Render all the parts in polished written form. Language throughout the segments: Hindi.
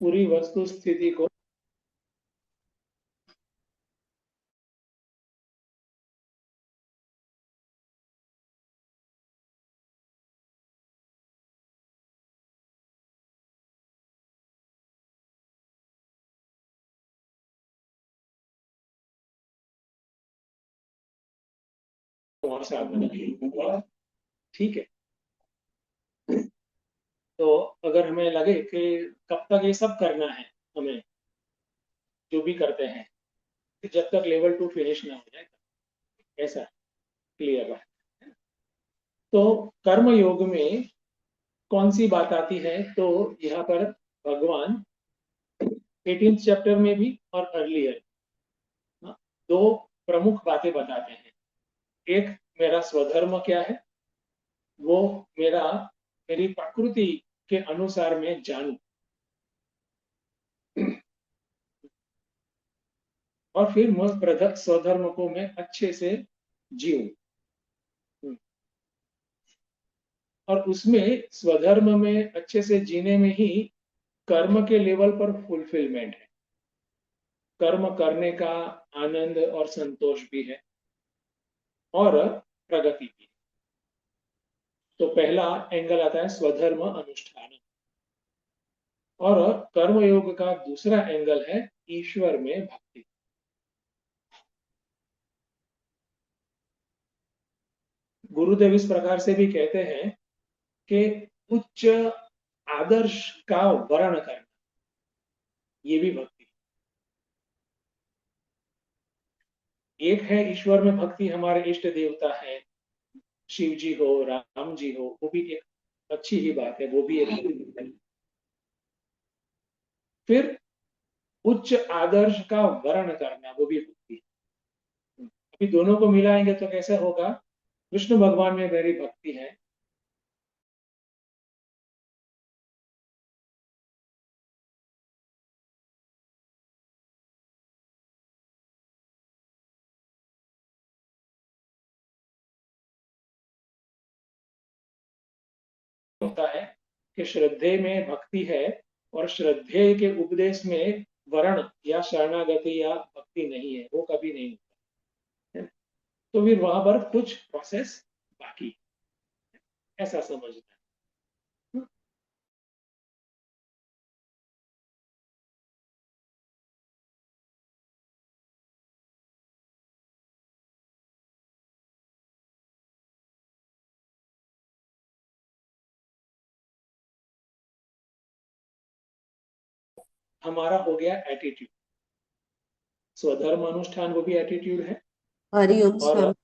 पूरी वस्तु स्थिति को वहां से आगे, ठीक है। तो अगर हमें लगे कि कब तक ये सब करना है, हमें जो भी करते हैं जब तक लेवल 2 फिनिश ना हो जाए, ऐसा क्लियर है। तो कर्म योग में कौन सी बात आती है, तो यहाँ पर भगवान 18th चैप्टर में भी और अर्लियर दो प्रमुख बातें बताते हैं। एक, मेरा स्वधर्म क्या है, वो मेरी प्रकृति के अनुसार मैं जानूं, और फिर मैं स्वधर्म को मैं अच्छे से जीऊं। और उसमें स्वधर्म में अच्छे से जीने में ही कर्म के लेवल पर फुलफिलमेंट है, कर्म करने का आनंद और संतोष भी है और प्रगति भी है। तो पहला एंगल आता है स्वधर्म अनुष्ठान, और कर्म योग का दूसरा एंगल है ईश्वर में भक्ति। गुरुदेव इस प्रकार से भी कहते हैं कि उच्च आदर्श का वर्ण करना, ये भी भक्ति। एक है ईश्वर में भक्ति, हमारे इष्ट देवता है, शिव जी हो, राम जी हो, वो भी एक अच्छी ही बात है, वो भी एक भक्ति है। फिर उच्च आदर्श का वर्ण करना, वो भी भक्ति है। अभी दोनों को मिलाएंगे तो कैसे होगा, विष्णु भगवान में मेरी भक्ति है, होता है कि श्रद्धे में भक्ति है और श्रद्धे के उपदेश में वर्ण या शरणागति या भक्ति नहीं है, वो कभी नहीं होता है। तो फिर वहां पर कुछ प्रोसेस बाकी, ऐसा समझना है। हमारा हो गया एटीट्यूड, स्वधर्म अनुष्ठान वो भी एटीट्यूड है। हरिओम और स्वामी,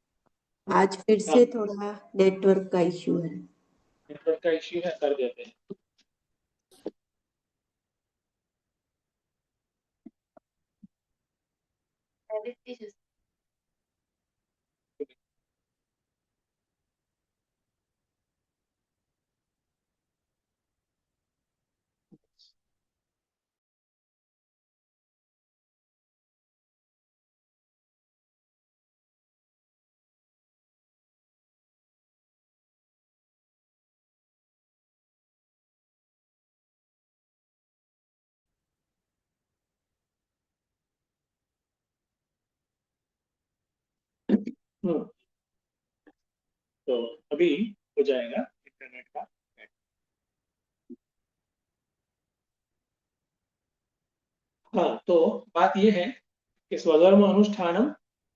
आज फिर से थोड़ा नेटवर्क का इश्यू है। नेटवर्क का इश्यू है, कर देते हैं। हम्म, तो अभी हो जाएगा इंटरनेट का। हाँ, तो बात यह है कि स्वधर्म अनुष्ठानम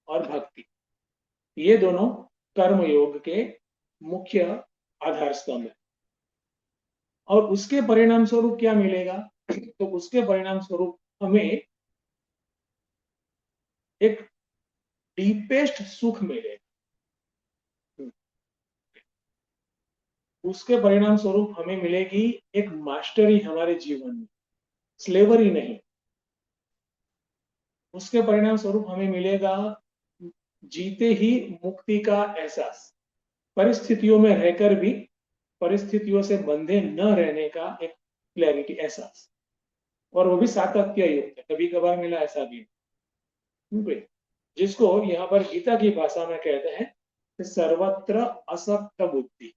और भक्ति, ये दोनों कर्म योग के मुख्य आधार स्तंभ है। और उसके परिणाम स्वरूप क्या मिलेगा, तो उसके परिणाम स्वरूप हमें एक डीपेस्ट सुख मिलेगा। उसके परिणाम स्वरूप हमें मिलेगी एक मास्टरी हमारे जीवन में, स्लेवरी नहीं। उसके परिणाम स्वरूप हमें मिलेगा जीते ही मुक्ति का एहसास, परिस्थितियों में रहकर भी परिस्थितियों से बंधे न रहने का एक क्लैरिटी, एहसास, और वो भी सातत्य युक्त, कभी कभार मिला ऐसा भी नहीं। जिसको यहाँ पर गीता की भाषा में कहते हैं कि सर्वत्र असक्त बुद्धि।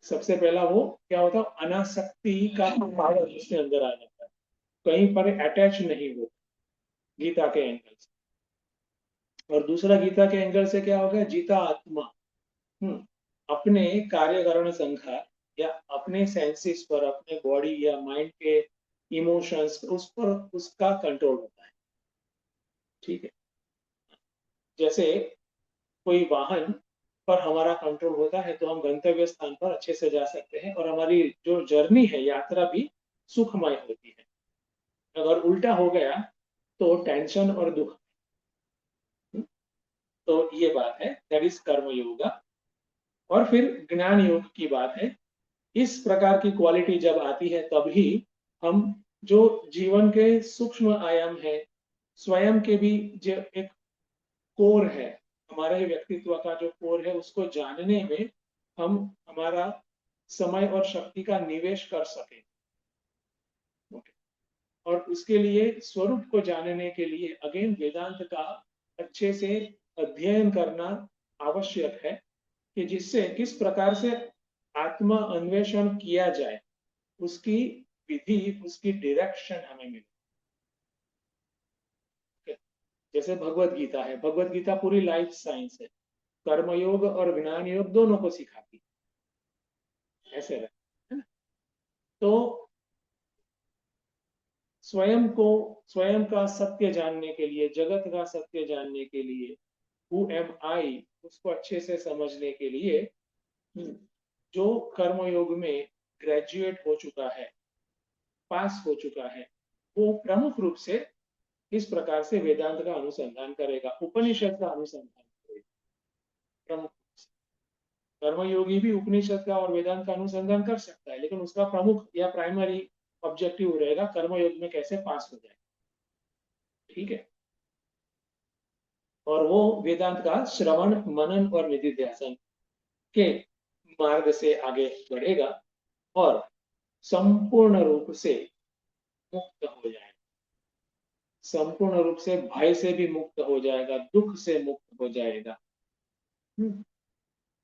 सबसे पहला वो क्या होता है, अनासक्ति का पावर उसके अंदर आ जाता है। कहीं पर अटैच नहीं हो गीता के एंगल से। और दूसरा गीता के एंगल से क्या होगा, जीता आत्मा अपने कार्यकरण संख्या या अपने सेंसेस पर, अपने बॉडी या माइंड के इमोशंस उस पर उसका कंट्रोल होता है। ठीक है, जैसे कोई वाहन पर हमारा कंट्रोल होता है तो हम गंतव्य स्थान पर अच्छे से जा सकते हैं और हमारी जो जर्नी है, यात्रा भी सुखमय होती है। अगर उल्टा हो गया तो टेंशन और दुख। तो ये बात है, दैट इज कर्म योगा। और फिर ज्ञान योग की बात है। इस प्रकार की क्वालिटी जब आती है तभी हम जो जीवन के सूक्ष्म आयाम है, स्वयं के भी जो एक कोर है, हमारे व्यक्तित्व का जो कोर है, उसको जानने में हम हमारा समय और शक्ति का निवेश कर सके। और उसके लिए स्वरूप को जानने के लिए अगेन वेदांत का अच्छे से अध्ययन करना आवश्यक है, कि जिससे किस प्रकार से आत्मा अन्वेषण किया जाए, उसकी विधि, उसकी डायरेक्शन हमें मिले। जैसे भगवत गीता है, भगवत गीता पूरी लाइफ साइंस है, कर्मयोग और ज्ञान योग दोनों को सिखाती है, ऐसे है ना? तो स्वयं को, स्वयं का सत्य जानने के लिए, जगत का सत्य जानने के लिए, हु एम आई, उसको अच्छे से समझने के लिए जो कर्मयोग में ग्रेजुएट हो चुका है, पास हो चुका है, वो प्रमुख रूप से इस प्रकार से वेदांत का अनुसंधान करेगा, उपनिषद का अनुसंधान करेगा प्रमुख। कर्मयोगी भी उपनिषद का और वेदांत का अनुसंधान कर सकता है, लेकिन उसका प्रमुख या प्राइमरी ऑब्जेक्टिव रहेगा कर्मयोग में कैसे पास हो जाए। ठीक है, और वो वेदांत का श्रवण, मनन और निधिध्यासन के मार्ग से आगे बढ़ेगा और संपूर्ण रूप से मुक्त हो जाएगा, संपूर्ण रूप से भय से भी मुक्त हो जाएगा, दुख से मुक्त हो जाएगा।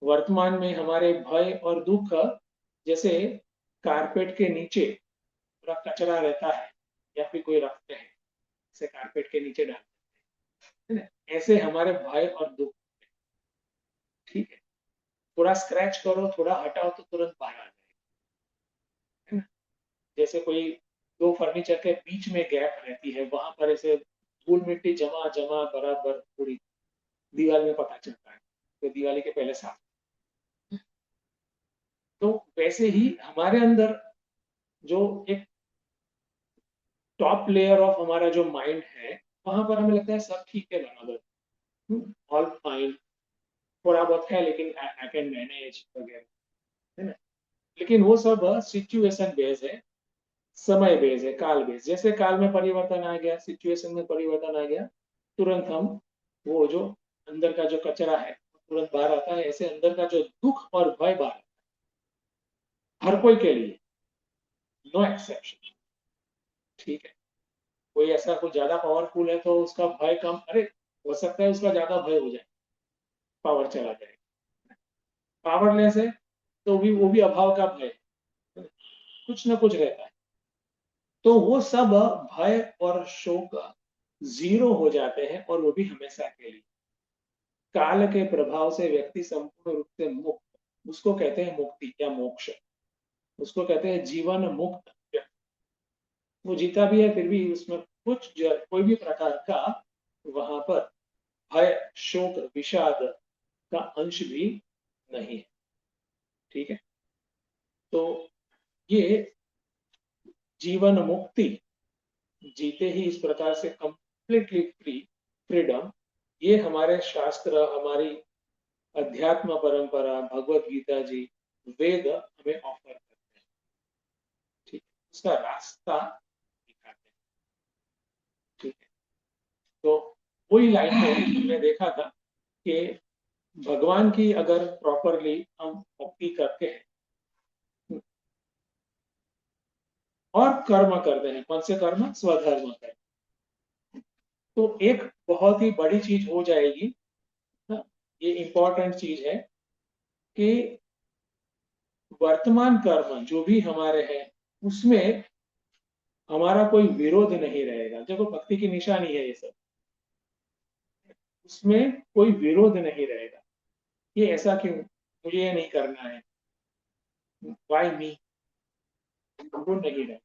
वर्तमान में हमारे भय और दुख जैसे कारपेट के नीचे पूरा कचरा रहता है, या फिर कोई रखते हैं जैसे कारपेट के नीचे डालते हैं ना, ऐसे हमारे भय और दुख। ठीक है, थोड़ा स्क्रैच करो, थोड़ा हटाओ तो तुरंत बाहर आ जाएगा, है ना? जैसे कोई दो फर्नीचर के बीच में गैप रहती है, वहां पर ऐसे धूल मिट्टी जमा जमा बराबर पूरी दीवार में पता चलता है, तो दिवाली के पहले साफ। तो वैसे ही हमारे अंदर जो एक टॉप लेयर ऑफ हमारा जो माइंड है, वहां पर हमें लगता है सब ठीक है, बराबर, ऑल फाइन, थोड़ा बहुत है लेकिन आई कैन मैनेज वगैरह, है ना? लेकिन वो सब सिचुएशन बेस्ड है, समय बेस्ड है, काल बेस्ड। जैसे काल में परिवर्तन आ गया, सिचुएशन में परिवर्तन आ गया, तुरंत हम वो जो अंदर का जो कचरा है तुरंत बाहर आता है। ऐसे अंदर का जो दुख और भय बाहर, हर कोई के लिए, नो एक्सेप्शन। ठीक है, कोई ऐसा कुछ ज्यादा पावरफुल है तो उसका भय कम, अरे हो सकता है उसका ज्यादा भय हो जाए, पावर चला जाए। पावरलेस है तो भी वो भी अभाव का भय, कुछ ना कुछ रहता है। तो वो सब भय और शोक जीरो हो जाते हैं, और वो भी हमेशा के लिए। काल के प्रभाव से व्यक्ति संपूर्ण रूप से मुक्त, उसको कहते हैं मुक्ति या मोक्ष, उसको कहते हैं जीवन मुक्त व्यक्ति। वो जीता भी है फिर भी उसमें कुछ कोई भी प्रकार का वहां पर भय, शोक, विषाद का अंश भी नहीं है। ठीक है, तो ये जीवन मुक्ति जीते ही इस प्रकार से कंप्लीटली फ्री, फ्रीडम, ये हमारे शास्त्र, हमारी अध्यात्म परंपरा, भगवत गीता जी, वेद हमें ऑफर करते हैं। ठीक है, उसका रास्ता दिखाते हैं। ठीक है, तो वही लाइन में हमने देखा था कि भगवान की अगर प्रॉपरली हम भक्ति करते हैं और कर्म करते हैं, कौन से कर्म, स्वधर्म कर्म, तो एक बहुत ही बड़ी चीज हो जाएगी ना। ये इंपॉर्टेंट चीज है कि वर्तमान कर्म जो भी हमारे हैं उसमें हमारा कोई विरोध नहीं रहेगा। देखो भक्ति की निशानी है ये सब, उसमें कोई विरोध नहीं रहेगा। ये ऐसा क्यों, मुझे ये नहीं करना है, वाई मी, वो नहीं रहेगा।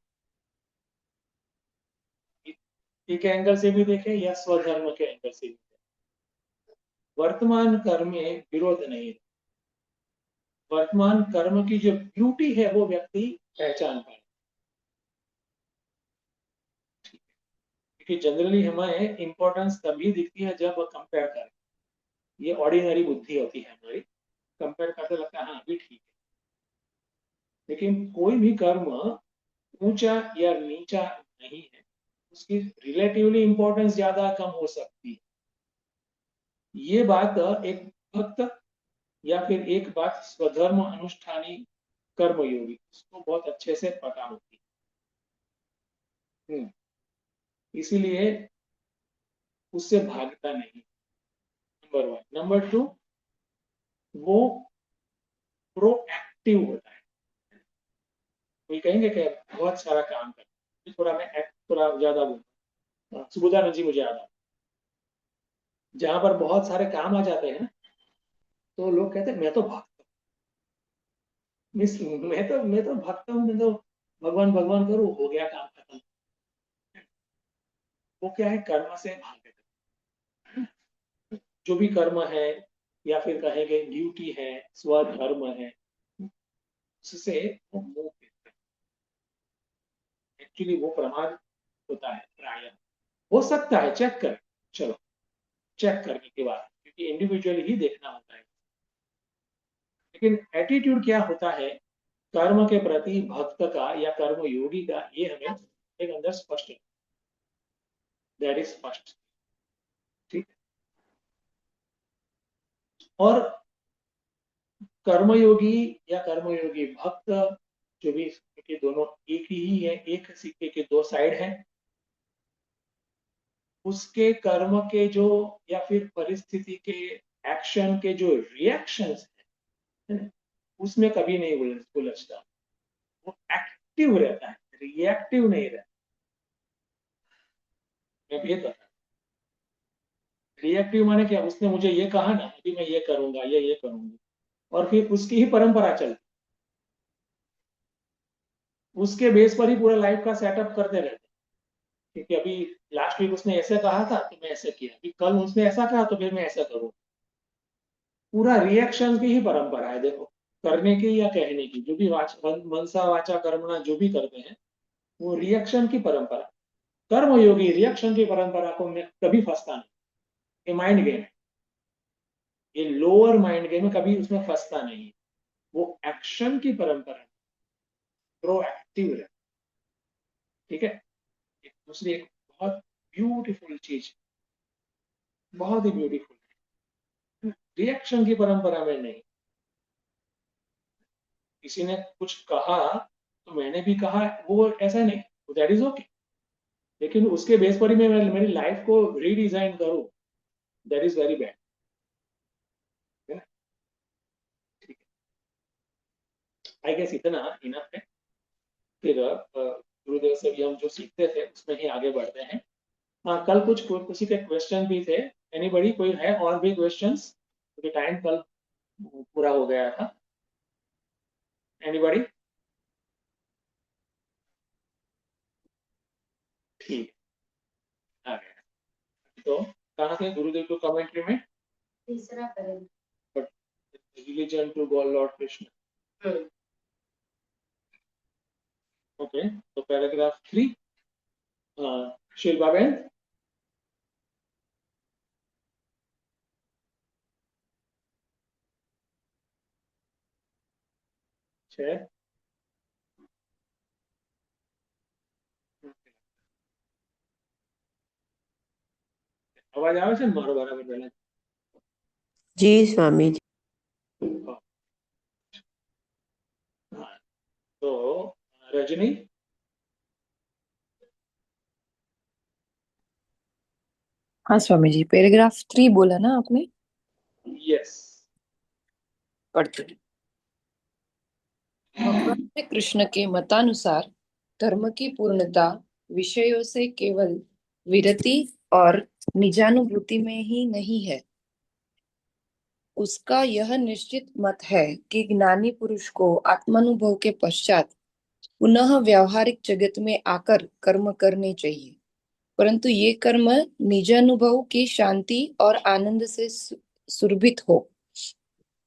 एक एंगल से भी देखें या स्वधर्म के एंगल से भी देखें, वर्तमान कर्म में विरोध नहीं है। वर्तमान कर्म की जो ब्यूटी है वो व्यक्ति पहचान पाए। क्योंकि जनरली हमें इंपॉर्टेंस तभी दिखती है जब कंपेयर करें, ये ऑर्डिनरी बुद्धि होती है हमारी, कंपेयर करते लगता है हाँ अभी ठीक है। लेकिन कोई भी कर्म ऊंचा या नीचा नहीं है, उसकी रिलेटिवली इंपॉर्टेंस ज्यादा कम हो सकती है। ये बात एक भक्त या फिर एक बात स्वधर्म अनुष्ठानी कर्मयोगी उसको बहुत अच्छे से पता होती है। इसीलिए उससे भागता नहीं, नंबर वन। नंबर टू, वो प्रोएक्टिव होता है। कोई कहेंगे कि बहुत सारा काम कर, थोड़ा मैं थोड़ा ज्यादा बोलूँ, सुबुदानंद जी मुझे याद आता, जहां पर बहुत सारे काम आ जाते हैं तो लोग कहते हैं मैं तो भक्त हूँ, मैं तो भक्त हूँ, मैं तो भगवान भगवान करूँ, हो गया काम खत्म। वो क्या है, कर्म से भागे, जो भी कर्म है या फिर कहेंगे ड्यूटी है, स्वधर्म है, उससे वो मोह लेते हैं। एक्चुअली वो प्रमाद होता है प्राय, हो सकता है, चेक कर, चलो चेक करने के बाद, क्योंकि इंडिविजुअली ही देखना होता है। लेकिन एटीट्यूड क्या होता है कर्म के प्रति भक्त का या कर्म योगी का, ये हमें एक अंदर स्पष्ट है, दैट इज स्पष्ट। ठीक। और कर्मयोगी या कर्मयोगी भक्त जो भी, क्योंकि दोनों एक ही है, एक सिक्के के दो साइड हैं, उसके कर्म के जो या फिर परिस्थिति के एक्शन के जो रिएक्शंस है ना, उसमें कभी नहीं उलझता। वो एक्टिव रहता है, रिएक्टिव नहीं रहता। मैं भेद बता, रिएक्टिव माने क्या, उसने मुझे ये कहा ना अभी मैं ये करूंगा या ये करूंगी, और फिर उसकी ही परंपरा चलती, उसके बेस पर ही पूरा लाइफ का सेटअप करते रहते। क्योंकि अभी लास्ट वीक उसने ऐसे कहा था तो मैं ऐसे किया, अभी कल उसने ऐसा कहा तो फिर मैं ऐसा करूँ। पूरा रिएक्शन की ही परंपरा है। देखो, करने की या कहने की, जो भी मनसा वाचा कर्मणा जो भी करते हैं, वो रिएक्शन की परंपरा। कर्मयोगी रिएक्शन की परंपरा को मैं कभी फंसता नहीं। ये माइंड गेम है, ये लोअर माइंड गेम है, कभी उसमें फंसता नहीं। वो एक्शन की परंपरा, प्रोएक्टिव है। ठीक है। दूसरी एक बहुत ब्यूटीफुल चीज, बहुत ही ब्यूटीफुल, रिएक्शन की परंपरा में नहीं। किसी ने कुछ कहा तो मैंने भी कहा, वो ऐसा नहीं, दैट इज ओके। लेकिन उसके बेस पर ही मैं मेरी लाइफ को रीडिजाइन करूं, दैट इज वेरी बैड। है ना। ठीक है, आई गेस इतना इनफ है। फिर गुरुदेव से भी हम जो सीखते थे उसमें ही आगे बढ़ते हैं। हाँ, कल कुछ किसी के क्वेश्चन भी थे, एनीबडी कोई है और भी क्वेश्चंस, क्योंकि टाइम कल पूरा हो गया था। एनीबडी? ठीक है, आ गया। तो कहाँ थे गुरुदेव को कमेंट्री में? तीसरा paragraph, religion to God Lord Krishna. Okay, तो पैराग्राफ 3, शिल्पा बहन। छह। અવાજ આવે છે ને મારો બરાબર પહેલા? जी स्वामी जी। हाँ, तो रजनी? हाँ स्वामी जी, पैराग्राफ 3 बोला ना आपने? यस। पढ़ते हैं। भगवान श्री कृष्ण के मतानुसार धर्म की पूर्णता विषयों से केवल विरति और निजानुभूति में ही नहीं है। उसका यह निश्चित मत है कि ज्ञानी पुरुष को आत्मानुभव के पश्चात पुनः व्यावहारिक जगत में आकर कर्म करने चाहिए, परंतु ये कर्म निजानुभव की शांति और आनंद से सुरभित हो,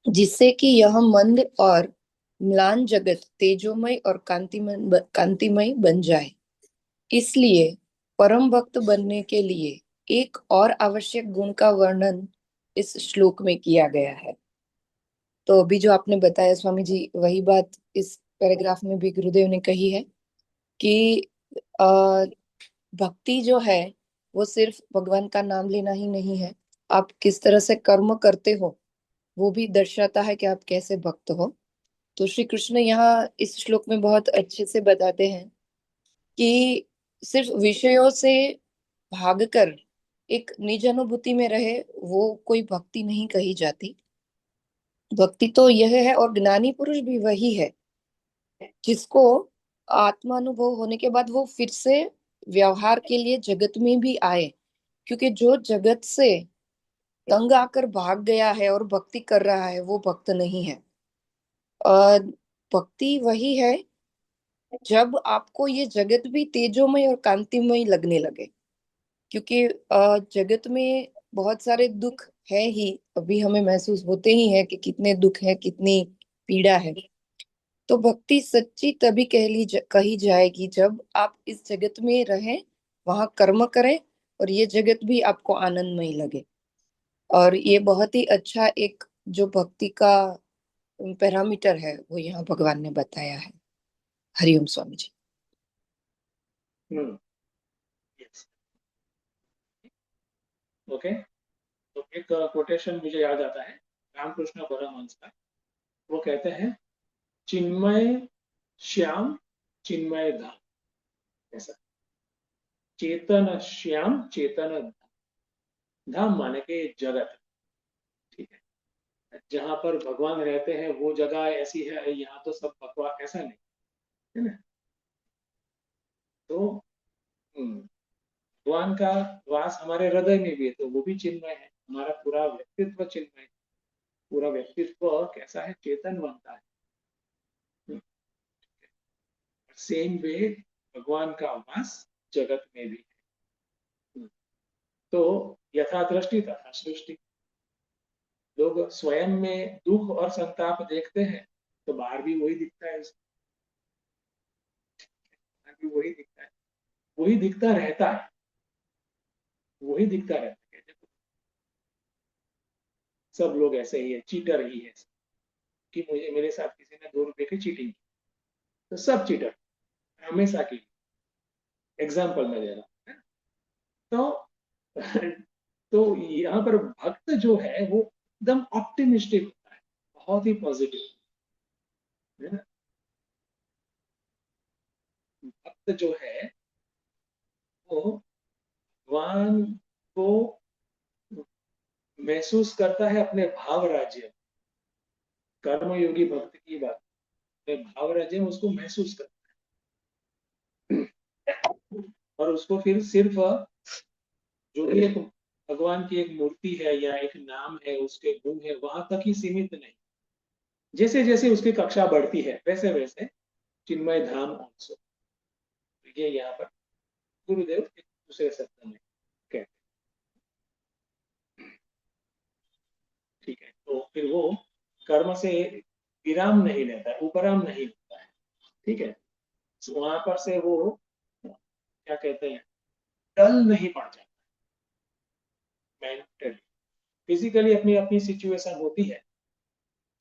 जिससे कि यह मंद और म्लान जगत तेजोमय और कांतिमय बन जाए। इसलिए परम भक्त बनने के लिए एक और आवश्यक गुण का वर्णन इस श्लोक में किया गया है। तो अभी जो आपने बताया स्वामी जी, वही बात इस पैराग्राफ में भी गुरुदेव ने कही है कि अ, भक्ति जो है वो सिर्फ भगवान का नाम लेना ही नहीं है, आप किस तरह से कर्म करते हो वो भी दर्शाता है कि आप कैसे भक्त हो। तो श्री कृष्ण यहाँ इस श्लोक में बहुत अच्छे से बताते हैं कि सिर्फ विषयों से भागकर एक निज अनुभूति में रहे वो कोई भक्ति नहीं कही जाती। भक्ति तो यह है, और ज्ञानी पुरुष भी वही है जिसको आत्मानुभव होने के बाद वो फिर से व्यवहार के लिए जगत में भी आए, क्योंकि जो जगत से तंग आकर भाग गया है और भक्ति कर रहा है वो भक्त नहीं है। और भक्ति वही है जब आपको ये जगत भी तेजोमय और कांतिमय लगने लगे, क्योंकि जगत में बहुत सारे दुख है ही, अभी हमें महसूस होते ही है कि कितने दुख है, कितनी पीड़ा है। तो भक्ति सच्ची तभी कही जाएगी जब आप इस जगत में रहें, वहां कर्म करें और ये जगत भी आपको आनंदमय लगे। और ये बहुत ही अच्छा एक जो भक्ति का पैरामीटर है वो यहाँ भगवान ने बताया है। हरिओम स्वामी जी। yes. ओके, तो एक कोटेशन मुझे याद आता है रामकृष्ण परमहंस का। वो कहते हैं, चिन्मय श्याम चिन्मय धाम। ऐसा, चेतन श्याम चेतन धाम। धाम माने के जगत, ठीक है, जहां पर भगवान रहते हैं वो जगह ऐसी है, यहाँ तो सब बकवास, ऐसा नहीं है ना। तो भगवान का वास हमारे हृदय में भी है, तो वो भी चिन्मय है। हमारा पूरा व्यक्तित्व चिन्मय है। पूरा व्यक्तित्व कैसा है, चेतन बनता है। सेम वे भगवान का वास जगत में भी है। तो यथा दृष्टि तथा सृष्टि। लोग स्वयं में दुख और संताप देखते हैं तो बाहर भी वही दिखता है, बाहर भी वही दिखता है, वही दिखता रहता है, वही दिखता रहता है। सब लोग ऐसे ही है, चीटर ही है कि मुझे मेरे साथ किसी ने 2 रुपए की चीटिंग की, तो सब चीटर हमेशा की। एग्जाम्पल में दे रहा हूँ। तो तो यहाँ पर भक्त जो है वो एकदम ऑप्टिमिस्टिक होता है, बहुत ही पॉजिटिव है ना। भक्त जो है वो भगवान को महसूस करता है अपने भाव राज्य में। कर्मयोगी भक्त की बात, अपने भाव राज्य में उसको महसूस करता है, और उसको फिर सिर्फ जो भी एक भगवान की एक मूर्ति है या एक नाम है, उसके गुण है, वहां तक ही सीमित नहीं। जैसे जैसे उसकी कक्षा बढ़ती है वैसे वैसे चिन्मय धाम ऑल्सो, ये यहाँ पर गुरुदेव एक दूसरे शब्द में कहते हैं। ठीक है, तो फिर वो कर्म से विराम नहीं लेता है, उपराम नहीं होता है। ठीक है, तो वहां पर से वो क्या कहते हैं, डल नहीं पड़ जाता मेंटली। फिजिकली अपनी अपनी सिचुएशन होती है,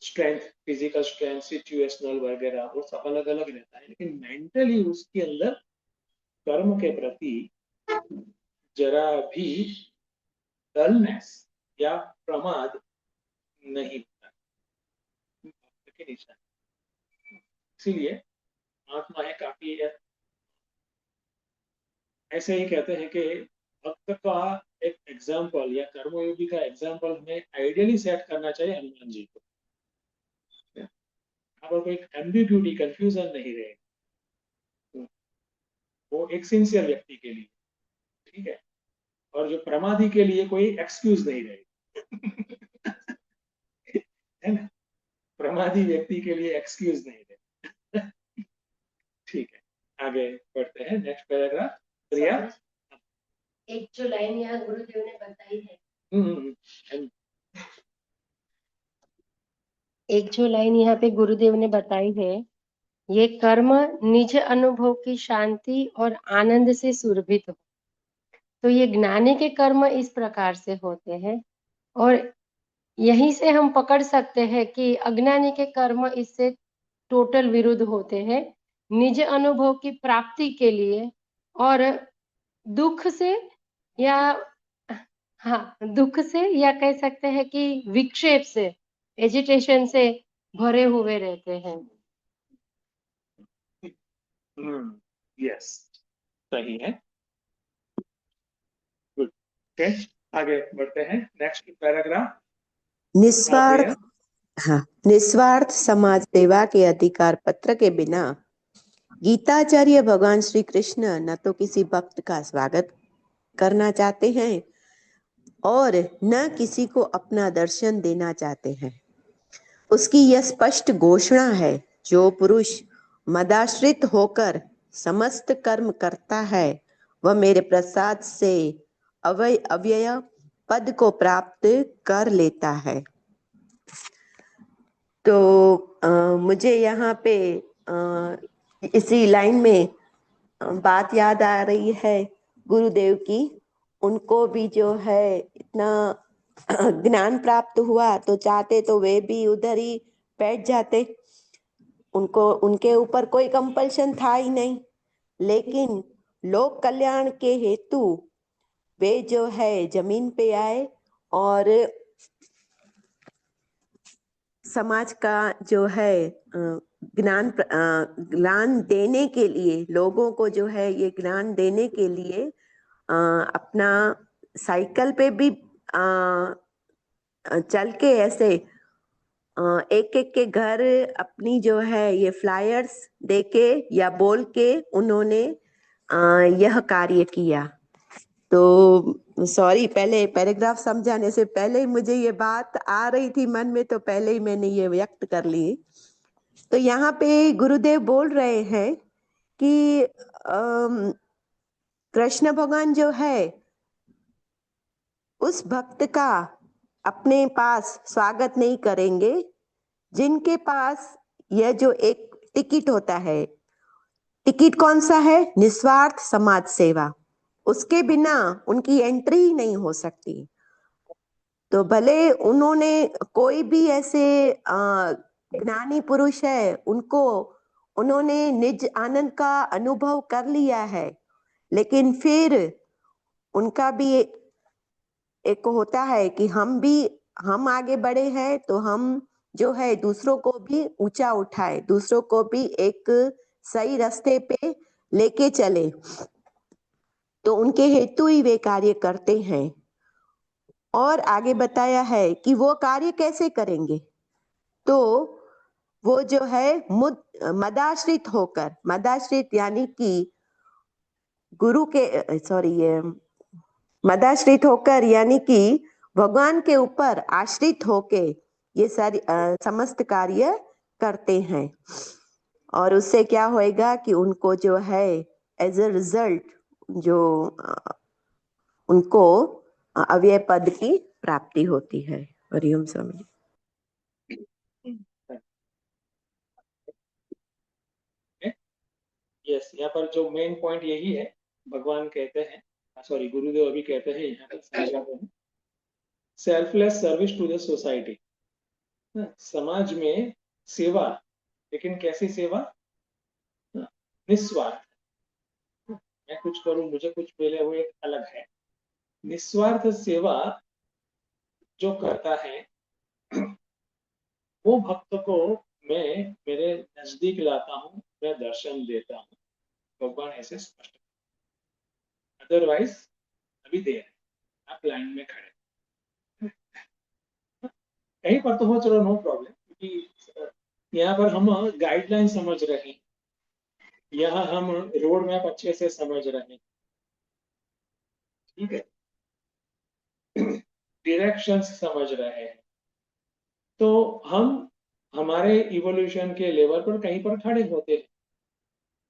स्ट्रेंथ, फिजिकल स्ट्रेंथ, सिचुएशनल वगैरह, वो सब अलग अलग रहता है, लेकिन मेंटली उसके अंदर कर्म के प्रति जरा भी डलनेस या प्रमाद नहीं होता के निशान। इसीलिए महात्मा है काफी ऐसे ही कहते हैं कि भक्त का एक एग्जाम्पल या कर्मयोगी का एग्जाम्पल हमें आइडियली सेट करना चाहिए हनुमान जी को। यहाँ पर कोई एम्बिग्यूटी, कंफ्यूजन नहीं रहेगा। वो एक सिंसियर व्यक्ति के लिए, ठीक है, और जो प्रमादी के लिए कोई एक्सक्यूज नहीं रहेगी है ना, प्रमादी व्यक्ति के लिए एक्सक्यूज नहीं रहेगी ठीक है, आगे बढ़ते हैं, नेक्स्ट पैराग्राफ। प्रिया, एक जो लाइन यहाँ गुरुदेव ने बताई है, हम्म, एक जो लाइन यहाँ पे गुरुदेव ने बताई है, ये कर्म निज अनुभव की शांति और आनंद से सुरभित हो। तो ये ज्ञानी के कर्म इस प्रकार से होते हैं, और यहीं से हम पकड़ सकते हैं कि अज्ञानी के कर्म इससे टोटल विरुद्ध होते हैं, निज अनुभव की प्राप्ति के लिए, और दुख से या हाँ दुख से, या कह सकते हैं कि विक्षेप से, एजिटेशन से भरे हुए रहते हैं। यस, सही है, गुड, ओके, आगे बढ़ते हैं, नेक्स्ट पैराग्राफ। निस्वार्थ निस्वार्थ समाज सेवा के अधिकार पत्र के बिना गीताचार्य भगवान श्री कृष्ण न तो किसी भक्त का स्वागत करना चाहते हैं और न किसी को अपना दर्शन देना चाहते हैं। उसकी यह स्पष्ट घोषणा है, जो पुरुष मदाश्रित होकर समस्त कर्म करता है वह मेरे प्रसाद से अव्यय पद को प्राप्त कर लेता है। तो मुझे यहाँ पे इसी लाइन में बात याद आ रही है गुरुदेव की। उनको भी जो है इतना ज्ञान प्राप्त हुआ तो चाहते तो वे भी उधर ही बैठ जाते, उनको उनके ऊपर कोई कंपल्शन था ही नहीं, लेकिन लोक कल्याण के हेतु वे जो है जमीन पे आए और समाज का जो है ज्ञान देने के लिए, लोगों को जो है ये ज्ञान देने के लिए अपना साइकिल पे भी चल के ऐसे एक एक के घर अपनी जो है ये फ्लायर्स देके या बोल के उन्होंने यह कार्य किया। तो सॉरी, पहले पैराग्राफ समझाने से पहले ही मुझे ये बात आ रही थी मन में, तो पहले ही मैंने ये व्यक्त कर ली। तो यहाँ पे गुरुदेव बोल रहे हैं कि कृष्ण भगवान जो है उस भक्त का अपने पास स्वागत नहीं करेंगे जिनके पास यह जो एक टिकट होता है। टिकट कौन सा है? निस्वार्थ समाज सेवा। उसके बिना उनकी एंट्री ही नहीं हो सकती। तो भले उन्होंने कोई भी ऐसे ज्ञानी पुरुष है, उन्होंने निज आनंद का अनुभव कर लिया है, लेकिन फिर उनका भी एक होता है कि हम आगे बढ़े हैं तो हम जो है दूसरों को भी ऊंचा उठाए, दूसरों को भी एक सही रास्ते पे लेके चले, तो उनके हेतु ही वे कार्य करते हैं। और आगे बताया है कि वो कार्य कैसे करेंगे, तो वो जो है मदाश्रित होकर, मदाश्रित यानी कि गुरु के मदाश्रित होकर यानी कि भगवान के ऊपर आश्रित होके ये सारी समस्त कार्य करते हैं। और उससे क्या होएगा कि उनको जो है एज अ रिजल्ट जो उनको अव्यय पद की प्राप्ति होती है। हरिओम स्वामी जी। यस, यहाँ पर जो मेन पॉइंट यही है, भगवान कहते हैं, सॉरी गुरुदेव अभी कहते हैं यहाँ पर समझाते हैं, selfless service to the society, समाज में सेवा, लेकिन कैसी सेवा? निस्वार्थ, मैं कुछ करूं मुझे कुछ मिले, वो एक अलग है। निस्वार्थ सेवा जो करता है वो भक्त को मैं मेरे नजदीक लाता हूँ, मैं दर्शन देता हूँ, भगवान ऐसे स्पष्ट। अदरवाइज अभी देर है, आप लाइन में खड़े कहीं पर तो हो, चलो नो प्रॉब्लम, क्योंकि यहाँ पर हम गाइडलाइन समझ रहे हैं यहाँ हम रोड मैप अच्छे से समझ रहे हैं, ठीक है, डायरेक्शंस समझ रहे हैं, तो हम हमारे इवोल्यूशन के लेवल पर कहीं पर खड़े होते हैं।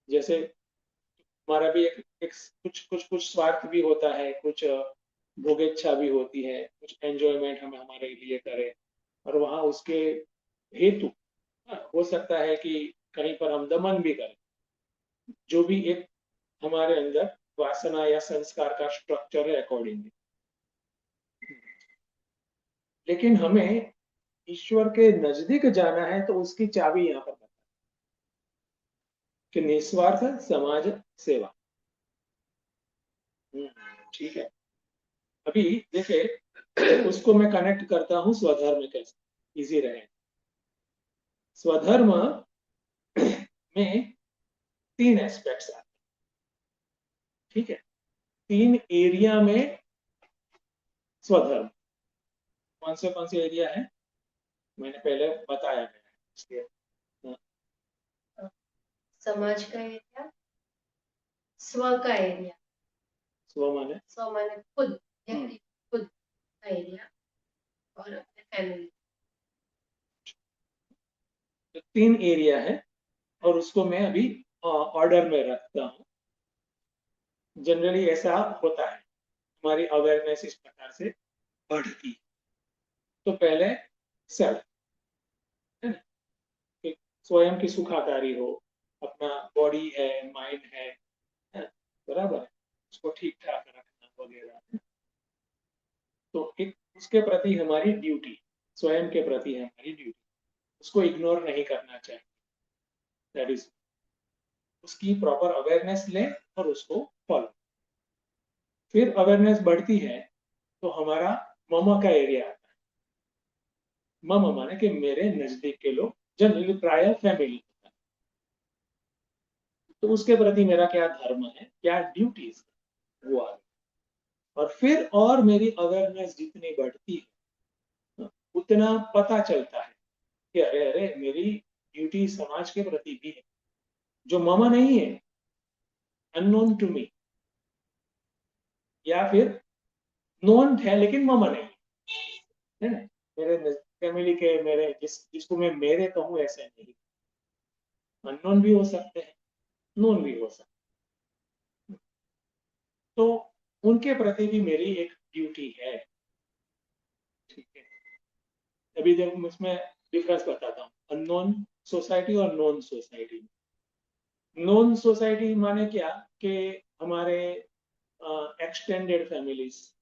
जैसे हमारा भी एक कुछ स्वार्थ भी होता है, कुछ भोगेच्छा भी होती है, कुछ एंजॉयमेंट हम हमारे लिए करें, और वहां उसके हेतु हो सकता है कि कहीं पर हम दमन भी करें, जो भी एक हमारे अंदर वासना या संस्कार का स्ट्रक्चर है अकॉर्डिंगली। लेकिन हमें ईश्वर के नजदीक जाना है, तो उसकी चाबी यहाँ पर बता कि निस्वार्थ समाज सेवा। ठीक है, अभी देखिए उसको मैं कनेक्ट करता हूँ स्वधर्म के साथ, इजी रहे। स्वधर्म में 3 एस्पेक्ट्स आते हैं, ठीक है, 3 एरिया में स्वधर्म। कौन से एरिया है मैंने पहले बताया है, इसलिए समाज का एरिया, स्व का एरिया, स्व माने स्व माने खुद, व्यक्ति खुद का एरिया, और अपने फैमिली। तो 3 एरिया है, और उसको मैं अभी ऑर्डर में रखता हूँ। जनरली ऐसा होता है, हमारी अवेयरनेस इस प्रकार से बढ़ती है। तो पहले सेल्फ, है ना, कि स्वयं की सुखाकारी हो, अपना बॉडी है, माइंड है, बराबर है, उसको ठीक ठाक रखना वगैरह। तो एक उसके प्रति हमारी ड्यूटी, स्वयं के प्रति है हमारी ड्यूटी, उसको इग्नोर नहीं करना चाहिए। दैट इज, उसकी प्रॉपर अवेयरनेस लें और उसको फॉलो। फिर अवेयरनेस बढ़ती है तो हमारा मम का एरिया आता है। मम माने कि मेरे नजदीक के लोग, जनरली प्राय फैमिली, तो उसके प्रति मेरा क्या धर्म है, क्या ड्यूटीज, वो आ गई। और फिर और मेरी अवेयरनेस जितनी बढ़ती है, उतना पता चलता है कि अरे अरे मेरी ड्यूटी समाज के प्रति भी है, जो मम नहीं है, अननोन टू मी, या फिर नोन है लेकिन मम नहीं है ना। मेरे फैमिली के, मेरे जिसको मैं मेरे कहूँ ऐसे नहीं, अननोन भी हो सकते हैं, नोन भी हो सकते हैं, तो उनके प्रति भी मेरी एक ड्यूटी है। ठीक है, अभी जब उसमें डिफरेंस बताता हूँ, अननोन सोसाइटी और नॉन सोसाइटी। नॉन सोसाइटी माने क्या कि हमारे एक्सटेंडेड फैमिलीज,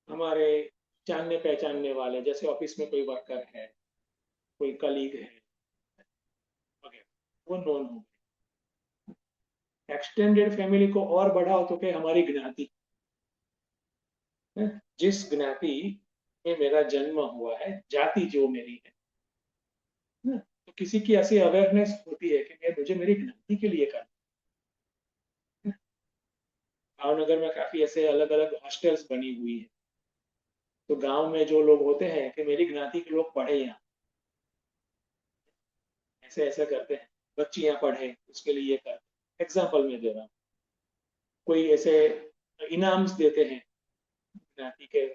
हमारे जानने पहचानने वाले, जैसे ऑफिस में कोई वर्कर है, कोई कलीग है वगैरह, वो नॉन हो। एक्सटेंडेड फैमिली को और बढ़ाओ तो क्या, हमारी ज्ञाति, जिस ज्ञाति में मेरा जन्म हुआ है, जाति जो मेरी है, तो किसी की ऐसी अवेयरनेस होती है कि मुझे मेरी ज्ञाति के लिए करना। भावनगर में काफी ऐसे अलग अलग हॉस्टल्स बनी हुई है, तो गांव में जो लोग होते हैं कि मेरी ज्ञाति के लोग पढ़े यहाँ, ऐसे ऐसे करते हैं, बच्ची यहाँ पढ़े उसके लिए ये करते। एग्जाम्पल में दे रहा हूँ, कोई ऐसे इनाम्स देते हैं ज्ञाति के,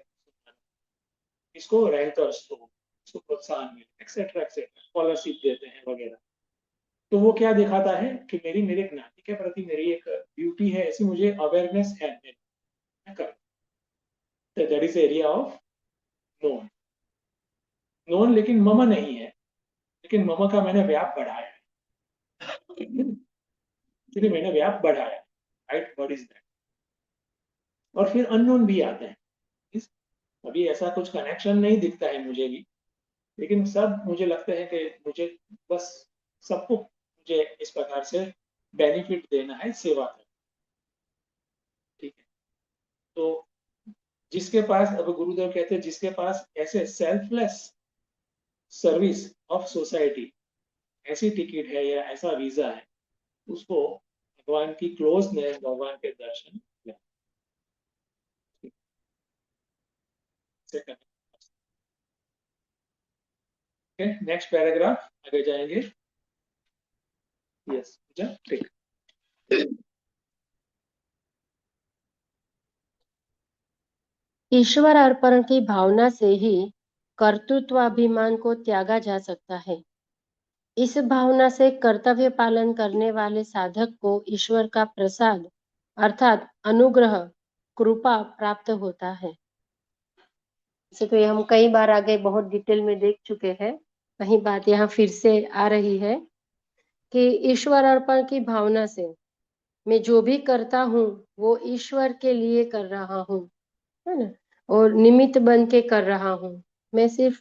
इसको रैंकर्स को, इसको प्रोत्साहन मिले, एक्सेट्रा एक्सेट्रा, स्कॉलरशिप देते हैं वगैरह। तो वो क्या दिखाता है कि मेरे ज्ञाति के प्रति मेरी एक ड्यूटी है, ऐसी मुझे अवेयरनेस है, मैं कर, that is area of known. Known लेकिन मम नहीं है, लेकिन मम का मैंने व्याप बढ़ाया है, क्योंकि मैंने व्याप बढ़ाया, राइट, व्हाट इज दैट। और फिर अननोन भी आते हैं। अभी ऐसा कुछ कनेक्शन नहीं दिखता है मुझे भी, लेकिन सब मुझे लगता है कि मुझे बस सबको मुझे इस प्रकार से बेनिफिट देना है, सेवा करना। ठीक है, तो जिसके पास, अब गुरुदेव कहते हैं, जिसके पास ऐसे सेल्फलेस सर्विस ऑफ सोसाइटी, ऐसी टिकट है या ऐसा वीजा है, उसको भगवान की क्लोजनेस, भगवान के दर्शन से करना। ओके, नेक्स्ट पैराग्राफ आगे जाएंगे। यस, ठीक। ईश्वर अर्पण की भावना से ही कर्तृत्वाभिमान को त्यागा जा सकता है। इस भावना से कर्तव्य पालन करने वाले साधक को ईश्वर का प्रसाद अर्थात अनुग्रह, कृपा प्राप्त होता है। इसे तो हम कई बार आगे बहुत डिटेल में देख चुके हैं, वही बात यहाँ फिर से आ रही है कि ईश्वर अर्पण की भावना से मैं जो भी करता हूँ वो ईश्वर के लिए कर रहा हूँ, है ना, और निमित्त बन के कर रहा हूँ। मैं सिर्फ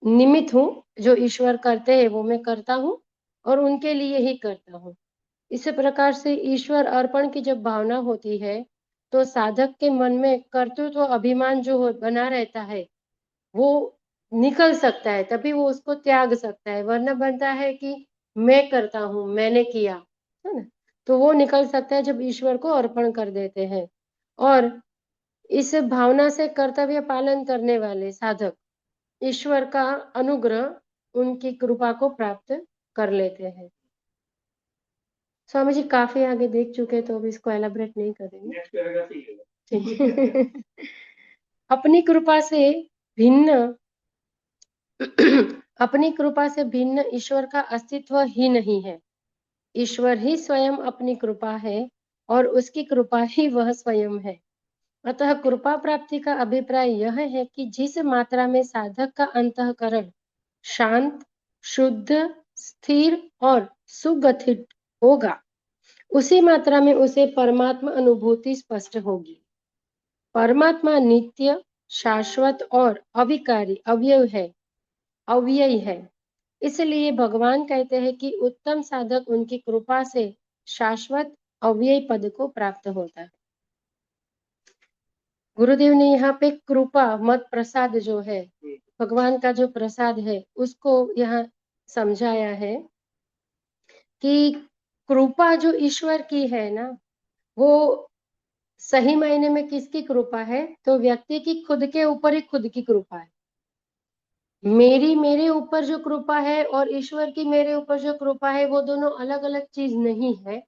निमित्त हूँ, जो ईश्वर करते हैं वो मैं करता हूँ और उनके लिए ही करता हूँ। इस प्रकार से ईश्वर अर्पण की जब भावना होती है तो साधक के मन में कर्तृत्व अभिमान जो बना रहता है वो निकल सकता है, तभी वो उसको त्याग सकता है। वरना बनता है कि मैं करता हूँ, मैंने किया, है ना, तो वो निकल सकता है जब ईश्वर को अर्पण कर देते हैं। और इस भावना से कर्तव्य पालन करने वाले साधक ईश्वर का अनुग्रह, उनकी कृपा को प्राप्त कर लेते हैं। स्वामी जी काफी आगे देख चुके तो अब इसको एलाबरेट नहीं करेंगे। नेक्स्ट पैराग्राफ ही है। ठीक। अपनी कृपा से भिन्न अपनी कृपा से भिन्न ईश्वर का अस्तित्व ही नहीं है। ईश्वर ही स्वयं अपनी कृपा है और उसकी कृपा ही वह स्वयं है। अतः कृपा प्राप्ति का अभिप्राय यह है कि जिस मात्रा में साधक का अंतःकरण शांत, शुद्ध, स्थिर और सुगठित होगा, उसी मात्रा में उसे परमात्मा अनुभूति स्पष्ट होगी। परमात्मा नित्य, शाश्वत और अविकारी अव्ययी है। इसलिए भगवान कहते हैं कि उत्तम साधक उनकी कृपा से शाश्वत अव्ययी पद को प्राप्त होता है। गुरुदेव ने यहाँ पे कृपा मत प्रसाद जो है, भगवान का जो प्रसाद है, उसको यहाँ समझाया है कि कृपा जो ईश्वर की है ना, वो सही मायने में किसकी कृपा है? तो व्यक्ति की खुद के ऊपर ही खुद की कृपा है। मेरे ऊपर जो कृपा है और ईश्वर की मेरे ऊपर जो कृपा है, वो दोनों अलग अलग चीज नहीं है।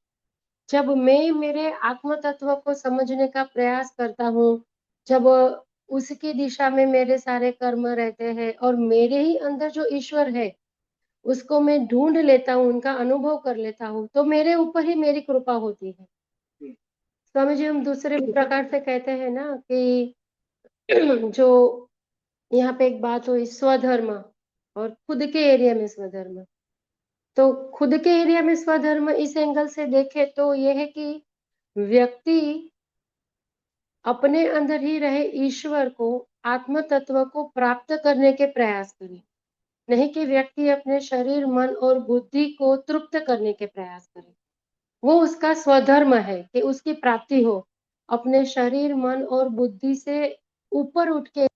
जब मैं मेरे आत्म तत्व को समझने का प्रयास करता हूँ, जब उसकी दिशा में मेरे सारे कर्म रहते हैं और मेरे ही अंदर जो ईश्वर है उसको मैं ढूंढ लेता हूँ, उनका अनुभव कर लेता हूँ, तो मेरे ऊपर ही मेरी कृपा होती है। स्वामी जी हम दूसरे प्रकार से कहते हैं ना कि जो यहाँ पे एक बात हुई स्वधर्म और खुद के एरिया में स्वधर्म, तो खुद के एरिया में स्वधर्म इस एंगल से देखे तो यह है कि व्यक्ति अपने अंदर ही रहे ईश्वर को, आत्म तत्व को प्राप्त करने के प्रयास करे, नहीं कि व्यक्ति अपने शरीर, मन और बुद्धि को तृप्त करने के प्रयास करे। वो उसका स्वधर्म है कि उसकी प्राप्ति हो, अपने शरीर, मन और बुद्धि से ऊपर उठ के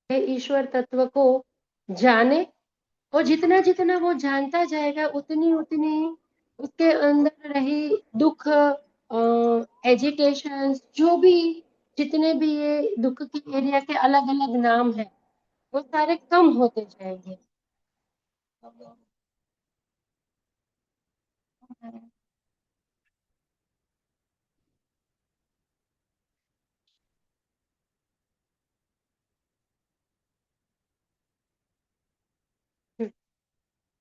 ईश्वर तत्व को जाने, और जितना जितना वो जानता जाएगा उतनी उतनी उसके अंदर रही दुख, एजिटेशन, जो भी जितने भी ये दुख के एरिया के अलग अलग नाम है, वो सारे कम होते जाएंगे।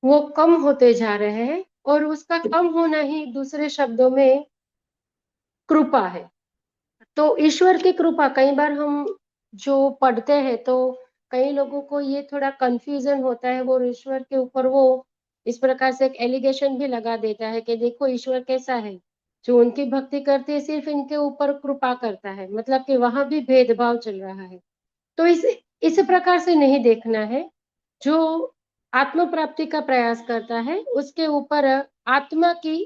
वो कम होते जा रहे हैं और उसका कम होना ही दूसरे शब्दों में कृपा है। तो ईश्वर की कृपा, कई बार हम जो पढ़ते हैं तो कई लोगों को ये थोड़ा कंफ्यूजन होता है, वो ईश्वर के ऊपर वो इस प्रकार से एक एलिगेशन भी लगा देता है कि देखो ईश्वर कैसा है, जो उनकी भक्ति करते हैं सिर्फ इनके ऊपर कृपा करता है, मतलब कि वहां भी भेदभाव चल रहा है। तो इस प्रकार से नहीं देखना है। जो आत्म प्राप्ति का प्रयास करता है उसके ऊपर आत्मा की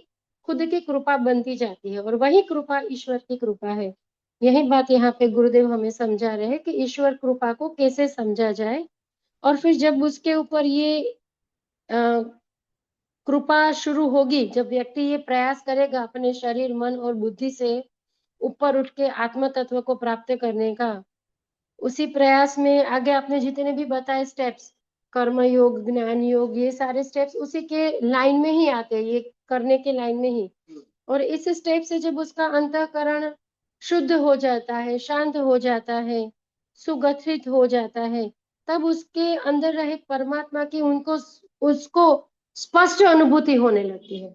खुद की कृपा बनती जाती है और वही कृपा ईश्वर की कृपा है। यही बात यहाँ पे गुरुदेव हमें समझा रहे हैं कि ईश्वर कृपा को कैसे समझा जाए। और फिर जब उसके ऊपर ये कृपा शुरू होगी, जब व्यक्ति ये प्रयास करेगा अपने शरीर, मन और बुद्धि से ऊपर उठ के आत्म तत्व को प्राप्त करने का, उसी प्रयास में आगे आपने जितने भी बताए स्टेप्स, कर्म योग, ज्ञान योग, ये सारे स्टेप्स उसी के लाइन में ही आते हैं, ये करने के लाइन में ही। और इस स्टेप से जब उसका अंतःकरण शुद्ध हो जाता है, शांत हो जाता है, सुगठित हो जाता है, तब उसके अंदर रहे परमात्मा की उसको स्पष्ट अनुभूति होने लगती है।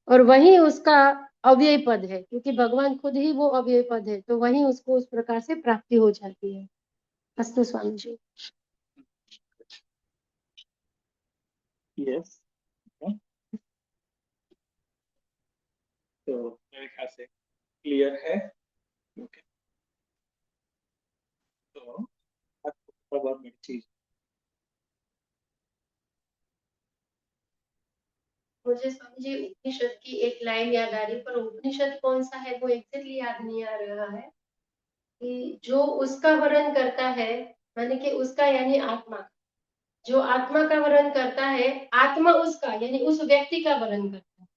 और वही उसका अव्यय पद है, क्योंकि भगवान खुद ही वो अव्यय पद है, तो वही उसको उस प्रकार से प्राप्ति हो जाती है। अस्तु स्वामी जी। यस, तो मेरे ख्याल से क्लियर है। ओके, तो बहुत बड़ी चीज। मुझे स्वामी जी उपनिषद की एक लाइन याद आ रही, पर उपनिषद कौन सा है वो एग्जैक्टली याद नहीं आ रहा है, कि जो उसका वर्णन करता है, माने कि उसका यानी आत्मा, जो आत्मा का वर्णन करता है, आत्मा उसका यानी उस व्यक्ति का वर्णन करता है,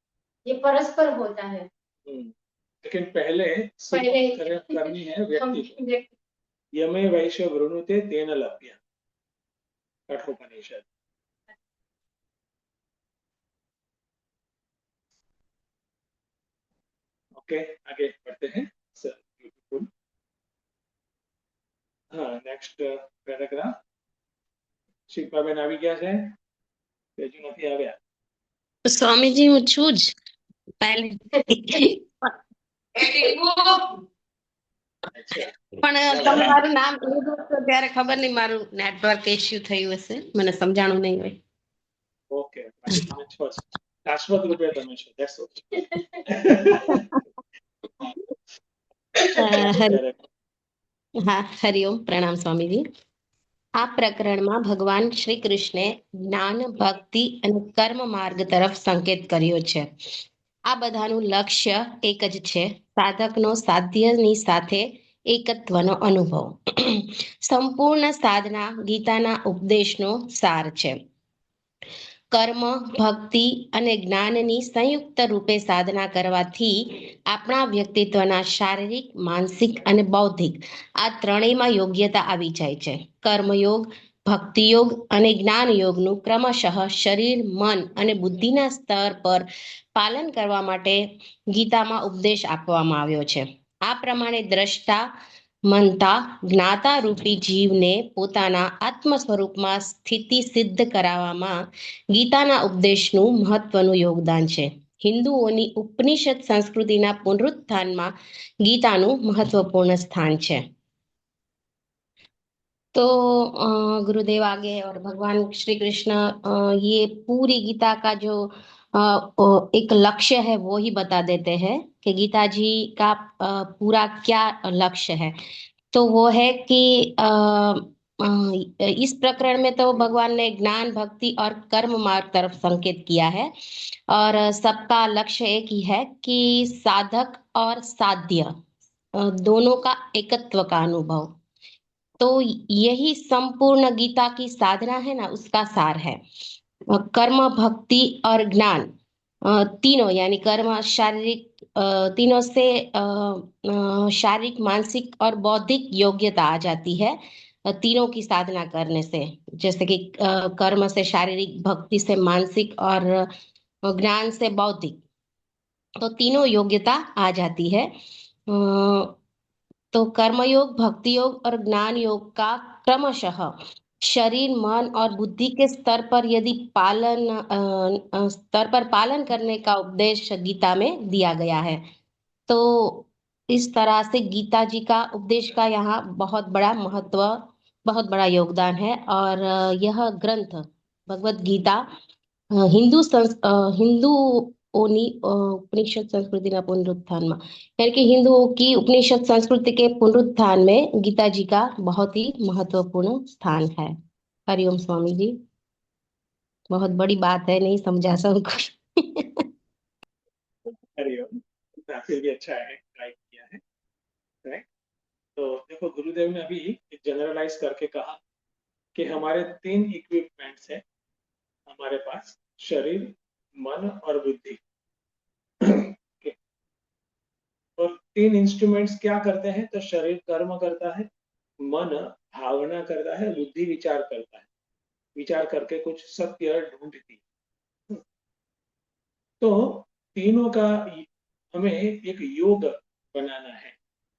ये परस्पर होता है। लेकिन पहले करनी है व्यक्ति को। यमे वैश्य वृणुते तेन लभ्य, कठोपनिषद। ओके, आगे बढ़ते हैं सर। ब्यूटीफुल। हाँ, नेक्स्ट पैराग्राफ। શિલ્પાબેન આવી ગયા છે? હજુ નથી આવ્યા? સ્વામીજી હું છું જ પહેલે અચ્છા, પણ તમારું નામ લીધું તો ત્યારે ખબર નહીં, મારું નેટવર્ક ઇશ્યુ થયું હશે, મને સમજાણું નહીં હોય. ઓકે, બાકી તમે છો જ. શાશ્વત રૂપે તમે છો. That's okay. હા, હરિઓમ, પ્રણામ સ્વામીજી. આ પ્રકરણમાં ભગવાન શ્રી કૃષ્ણે જ્ઞાન, ભક્તિ અને કર્મ માર્ગ તરફ સંકેત કર્યો છે. આ બધાનું લક્ષ્ય એક જ છે, સાધકનો સાધ્યની સાથે એકત્વનો અનુભવ. સંપૂર્ણ સાધના ગીતાના ઉપદેશનો સાર છે. કર્મ, ભક્તિ અને જ્ઞાનની સંયુક્ત રૂપે સાધના કરવાથી આપણા વ્યક્તિત્વના શારીરિક, માનસિક અને બૌદ્ધિક આ ત્રણેયમાં યોગ્યતા આવી જાય છે. કર્મયોગ, ભક્તિ યોગ અને જ્ઞાન યોગનું ક્રમશઃ શરીર, મન અને બુદ્ધિના સ્તર પર પાલન કરવા માટે ગીતામાં ઉપદેશ આપવામાં આવ્યો છે. આ પ્રમાણે દ્રષ્ટા, મનતા, જ્ઞાતા રૂપી જીવને પોતાના આત્મ સ્વરૂપમાં સ્થિતિ સિદ્ધ કરાવવામાં ગીતાના ઉપદેશનું મહત્વનું યોગદાન છે. હિન્દુઓની ઉપનિષદ સંસ્કૃતિના પુનરુત્થાનમાં ગીતાનું મહત્વપૂર્ણ સ્થાન છે. तो गुरुदेव आगे और भगवान श्री कृष्ण ये पूरी गीता का जो एक लक्ष्य है वो ही बता देते हैं कि गीता जी का पूरा क्या लक्ष्य है। तो वो है कि इस प्रकरण में तो भगवान ने ज्ञान, भक्ति और कर्म मार्ग तरफ संकेत किया है, और सबका लक्ष्य एक ही है कि साधक और साध्य दोनों का एकत्व का अनुभव। तो यही संपूर्ण गीता की साधना है ना, उसका सार है। कर्म, भक्ति और ज्ञान तीनों, यानी कर्म शारीरिक, तीनों से शारीरिक, मानसिक और बौद्धिक योग्यता आ जाती है तीनों की साधना करने से। जैसे कि कर्म से शारीरिक, भक्ति से मानसिक और ज्ञान से बौद्धिक, तो तीनों योग्यता आ जाती है। तो कर्मयोग, भक्ति योग और ज्ञान योग का क्रमशः शरीर, मन और बुद्धि के स्तर पर यदि पालन करने का उपदेश गीता में दिया गया है। तो इस तरह से गीता जी का उपदेश का यहाँ बहुत बड़ा महत्व, बहुत बड़ा योगदान है। और यह ग्रंथ भगवत गीता हिंदुओनी उपनिषद संस्कृतिના पुनरुत्थाનમાં, यानी कि हिंदुओं की उपनिषद संस्कृति के पुनरुत्थान में गीता जी का बहुत ही महत्वपूर्ण स्थान है। हरिओम स्वामी जी, बहुत बड़ी बात है, नहीं समझा सबको। हरिओम, फिर भी अच्छा है, ट्राई किया है, राइट। तो देखो, गुरुदेव ने अभी जनरलाइज करके कहा कि हमारे 3 इक्विपमेंट्स है हमारे पास, शरीर, मन और बुद्धि। और 3 इंस्ट्रूमेंट्स क्या करते हैं? तो शरीर कर्म करता है, मन भावना करता है, बुद्धि विचार करता है। विचार करके कुछ सत्य ढूंढती है। तो तीनों का हमें एक योग बनाना है।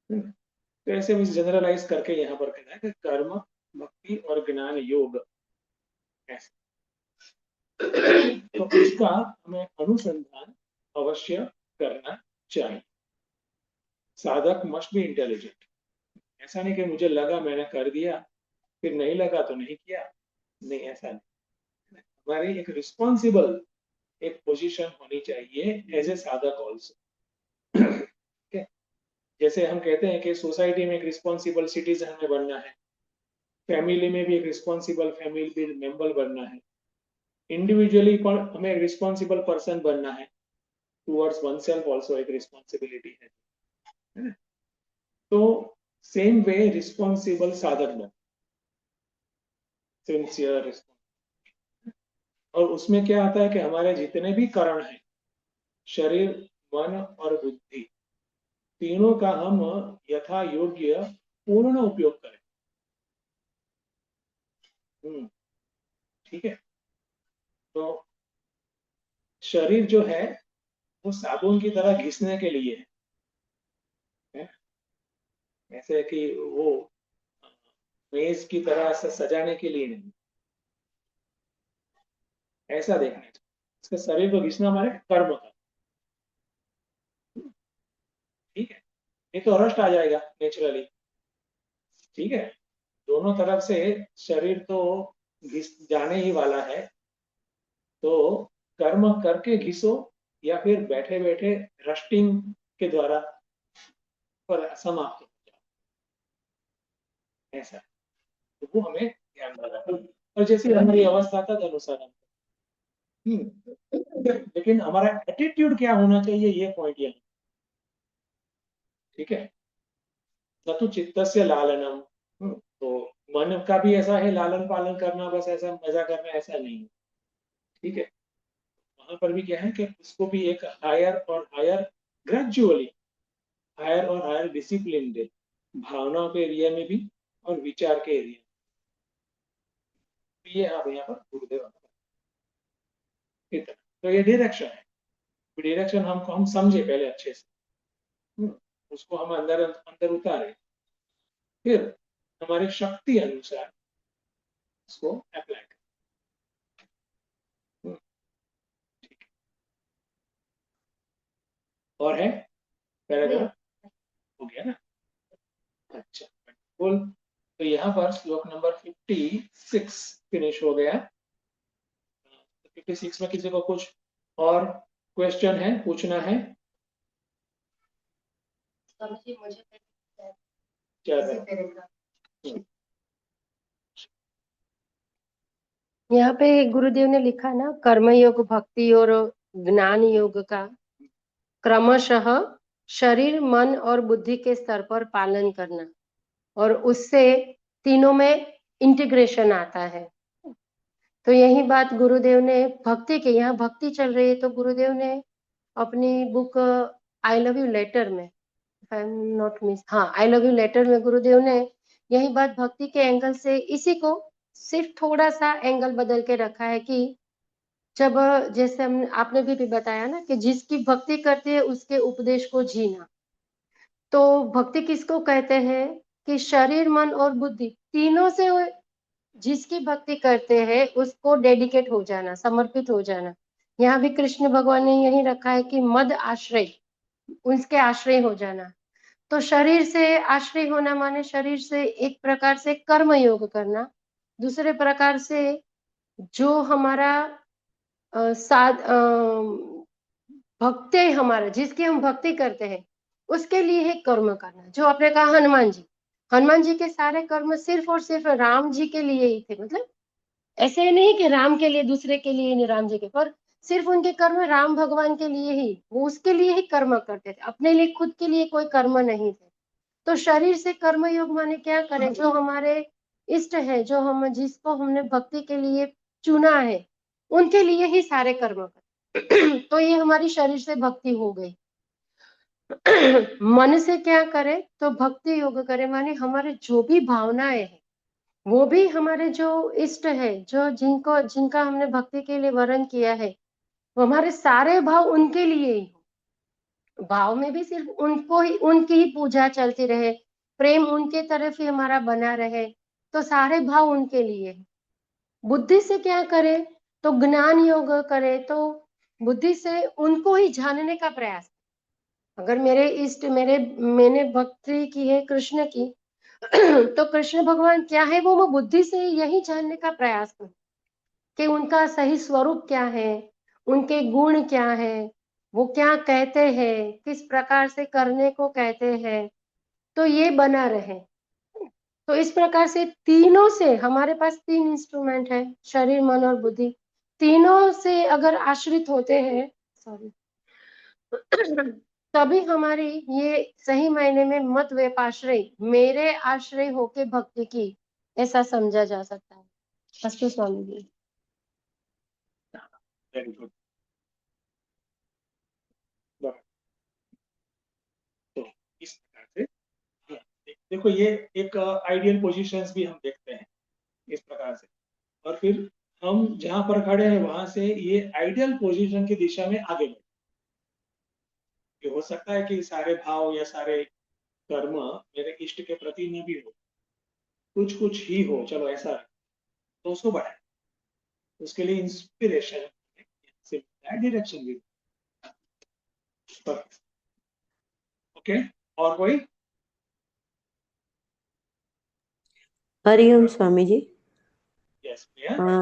तो ऐसे में जनरलाइज करके यहाँ पर कहना है कि कर्म, भक्ति और ज्ञान योग ऐसे। तो इसका हमें अनुसंधान अवश्य करना चाहिए। साधक मस्ट बी इंटेलिजेंट। ऐसा नहीं कि मुझे लगा मैंने कर दिया, फिर नहीं लगा तो नहीं किया, नहीं ऐसा नहीं। हमारी एक रिस्पॉन्सिबल एक पोजीशन होनी चाहिए एज ए साधक ऑल्सो। जैसे हम कहते हैं कि सोसाइटी में एक रिस्पॉन्सिबल सिटीजन हमें बनना है, फैमिली में भी एक रिस्पॉन्सिबल फैमिली मेंबर बनना है, इंडिविजुअली पर हमें रिस्पॉन्सिबल पर्सन बनना है, टूवर्ड्स वन सेल्फ ऑल्सो एक रिस्पॉन्सिबिलिटी है ना? तो सेम वे रिस्पॉन्सिबल साधक बन, सिंसियर रिस्पॉन्सिबल। और उसमें क्या आता है कि हमारे जितने भी करण हैं, शरीर, मन और बुद्धि, तीनों का हम यथा योग्य पूर्ण उपयोग करें। ठीक है। तो शरीर जो है वो साबुन की तरह घिसने के लिए है, ऐसे कि वो मेज की तरह से सजाने के लिए नहीं, ऐसा देखना चाहिए। इसका शरीर को घिसना हमारे कर्म का, ठीक है। नहीं तो रस्ट आ जाएगा नेचुरली। ठीक है, दोनों तरफ से शरीर तो घिस जाने ही वाला है। तो कर्म करके घिसो या फिर बैठे बैठे रस्टिंग के द्वारा पर समाप्त हो जाओ, ऐसा। तो वो हमें ध्यान रखना। और जैसे हमारी अवस्था तद अनुसार लेकिन हमारा एटीट्यूड क्या होना चाहिए, ये पॉइंट यहाँ। ठीक है, न तो चित्तस्य लालनम। तो मन का भी ऐसा है लालन पालन करना, बस ऐसा मजा करना, ऐसा नहीं है। ठीक है, वहां पर भी क्या है कि उसको भी एक हायर और हायर, ग्रेजुअली हायर और हायर डिसिप्लिन दे, भावनाओं के एरिया में भी और विचार के एरिया में। ये आप यहाँ पर गुरुदेव इतना। तो ये डायरेक्शन है। डायरेक्शन हमको हम समझे पहले अच्छे से, उसको हम अंदर अंदर उतारे, फिर हमारी शक्ति अनुसार उसको अप्लाई करें। और है पैराग्राफ, हो गया ना? अच्छा, बिल्कुल। तो यहाँ पर श्लोक नंबर 56 फिनिश हो गया। 56 में किसी को कुछ और क्वेश्चन है, पूछना है? क्या यहाँ पे गुरुदेव ने लिखा ना, कर्म योग, भक्ति और ज्ञान योग का क्रमशः शरीर, मन और बुद्धि के स्तर पर पालन करना, और उससे तीनों में इंटीग्रेशन आता है। तो यही बात गुरुदेव ने भक्ति के, यहाँ भक्ति चल रही है, तो गुरुदेव ने अपनी book I love you later में, आई एम नॉट मिस, हाँ, आई लव यू लेटर में गुरुदेव ने यही बात भक्ति के एंगल से, इसी को सिर्फ थोड़ा सा एंगल बदल के रखा है कि जब, जैसे हम आपने भी बताया ना कि जिसकी भक्ति करते हैं उसके उपदेश को जीना। तो भक्ति किसको कहते हैं कि शरीर, मन और बुद्धि तीनों से जिसकी भक्ति करते हैं उसको डेडिकेट हो जाना, समर्पित हो जाना। यहाँ भी कृष्ण भगवान ने यही रखा है कि मद आश्रय, उसके आश्रय हो जाना। तो शरीर से आश्रय होना माने शरीर से एक प्रकार से कर्म योग करना, दूसरे प्रकार से जो हमारा भक्ति हमारा, जिसकी हम भक्ति करते हैं उसके लिए ही कर्म करना। जो आपने कहा हनुमान जी के सारे कर्म सिर्फ और सिर्फ राम जी के लिए ही थे। मतलब ऐसे नहीं कि राम के लिए, दूसरे के लिए नहीं, राम जी के, पर सिर्फ उनके कर्म राम भगवान के लिए ही, वो उसके लिए ही कर्म करते थे, अपने लिए खुद के लिए कोई कर्म नहीं थे। तो शरीर से कर्म योग माने क्या करें, जो हमारे इष्ट है, जो हम, जिसको हमने भक्ति के लिए चुना है, उनके लिए ही सारे कर्म करें। तो ये हमारी शरीर से भक्ति हो गई। मन से क्या करें, तो भक्ति योग करें माने हमारे जो भी भावनाएं हैं, वो भी हमारे जो इष्ट है, जो जिनका हमने भक्ति के लिए वरण किया है, वो हमारे सारे भाव उनके लिए ही हो। भाव में भी सिर्फ उनको ही, उनकी ही पूजा चलती रहे, प्रेम उनके तरफ ही हमारा बना रहे, तो सारे भाव उनके लिए है। बुद्धि से क्या करे, तो ज्ञान योग करे, तो बुद्धि से उनको ही जानने का प्रयास। अगर मेरे इष्ट मैंने भक्ति की है कृष्ण की, तो कृष्ण भगवान क्या है वो मैं बुद्धि से यही जानने का प्रयास करूं कि उनका सही स्वरूप क्या है, उनके गुण क्या है, वो क्या कहते हैं, किस प्रकार से करने को कहते हैं, तो ये बना रहे। तो इस प्रकार से तीनों से, हमारे पास तीन इंस्ट्रूमेंट है, शरीर मन और बुद्धि, तीनों से अगर आश्रित होते हैं, सॉरी, तभी हमारी ये सही मायने में मत व्यपाश्रय, मेरे आश्रय होके भक्ति की, ऐसा समझा जा सकता है। अस्तु स्वामी जी। Very good. तो इस प्रकार से देखो, ये एक आइडियल पोजीशंस भी हम देखते हैं इस प्रकार से, और फिर हम जहां पर खड़े हैं वहां से ये आइडियल पोजीशन की दिशा में आगे बढ़े। ये हो सकता है कि सारे भाव या सारे कर्म मेरे इष्ट के प्रति न भी हो, कुछ कुछ ही हो, चलो ऐसा, तो उसको बढ़ाए, उसके लिए इंस्पिरेशन से डायरेक्शन भी। ओके, और कोई? हरिओम स्वामी जी। यस प्रिया।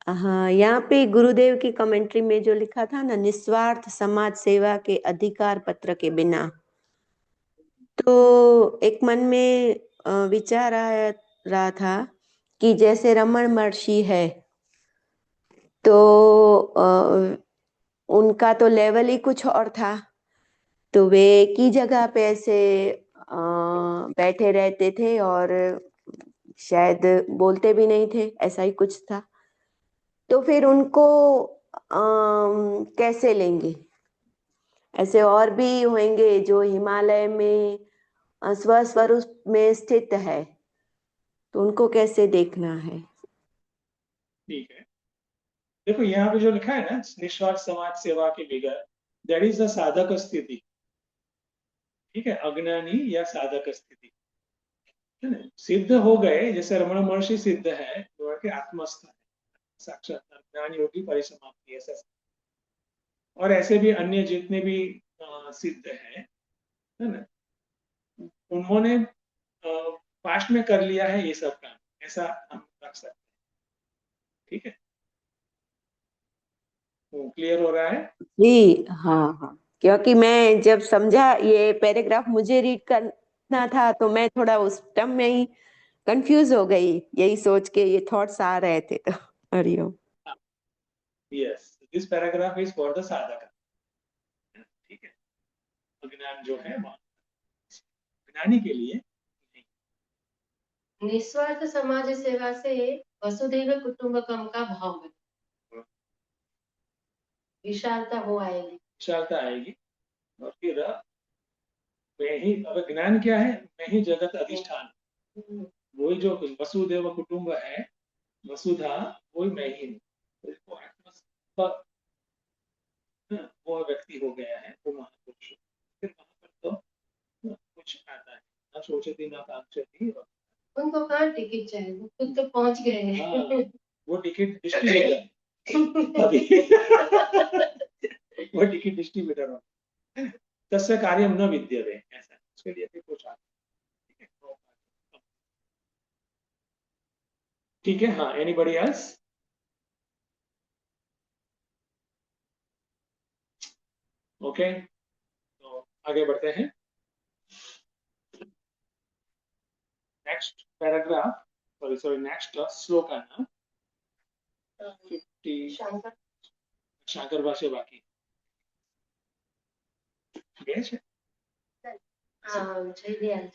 हाँ, यहाँ पे गुरुदेव की कमेंट्री में जो लिखा था ना, निस्वार्थ समाज सेवा के अधिकार पत्र के बिना, तो एक मन में विचार आ रहा था कि जैसे रमन महर्षि है, तो उनका तो लेवल ही कुछ और था, तो वे एक ही जगह पे ऐसे बैठे रहते थे और शायद बोलते भी नहीं थे, ऐसा ही कुछ था। तो फिर उनको कैसे लेंगे? ऐसे और भी होंगे जो हिमालय में स्वस्वरूप में स्थित है, तो उनको कैसे देखना है? ठीक है, देखो यहाँ पे जो लिखा है ना, निस्वार्थ समाज सेवा के बगैर, दैट इज द साधक स्थिति। ठीक है, अज्ञानी या साधक स्थिति, है ना? सिद्ध हो गए, जैसे रमण महर्षि सिद्ध है, जो कि आत्मस्थ है, साक्षात्कार ज्ञान योगी परिसमाप्ति, ऐसा। और ऐसे भी अन्य जितने भी सिद्ध है ना, उन्होंने पास्ट में कर लिया है ये सब काम, ऐसा हम रख सकते हैं। ठीक है, क्लियर हो रहा है? जी हाँ हाँ, क्योंकि मैं जब समझा ये पैराग्राफ मुझे रीड करना था, तो मैं थोड़ा उस टर्म में ही कंफ्यूज हो गई, यही सोच के ये थॉट्स आ रहे थे। तो Hariom. Yes, this paragraph is for the साधक। ठीक है, अज्ञान जो है ज्ञानी के लिए नहीं। निस्वार्थ समाज सेवा से वसुधैव कुटुंबकम का भाव बने, विशालता वो आएगी। विशालता आएगी, और फिर मैं ही, अब ज्ञान क्या है, मैं ही जगत अधिष्ठान, वही जो वसुदेव कुटुंब है, वसुधा, वही मैं ही हूँ। तो इसको आत्मस्थ, वो व्यक्ति हो गया है, वो महापुरुष। फिर वहां पर तो कुछ आता है, ना सोचती ना कांक्षती, उनको कहाँ टिकट चाहिए, वो खुद तो पहुंच गए हैं। हाँ, वो टिकट डिस्ट्रीब्यूटर अभी वो टिकट डिस्ट्रीब्यूटर हो, तस्य कार्यम न विद्यते, ऐसा उसके लिए फिर कुछ आता है। ठीक है, ठीक है, हाँ, एनीबॉडी एल्स? ओके, तो आगे बढ़ते हैं। नेक्स्ट पैराग्राफ, सॉरी नेक्स्ट श्लोक है ना, 50। शांकर भाष्य बाकी गए છે? हाँ, जय दयाल।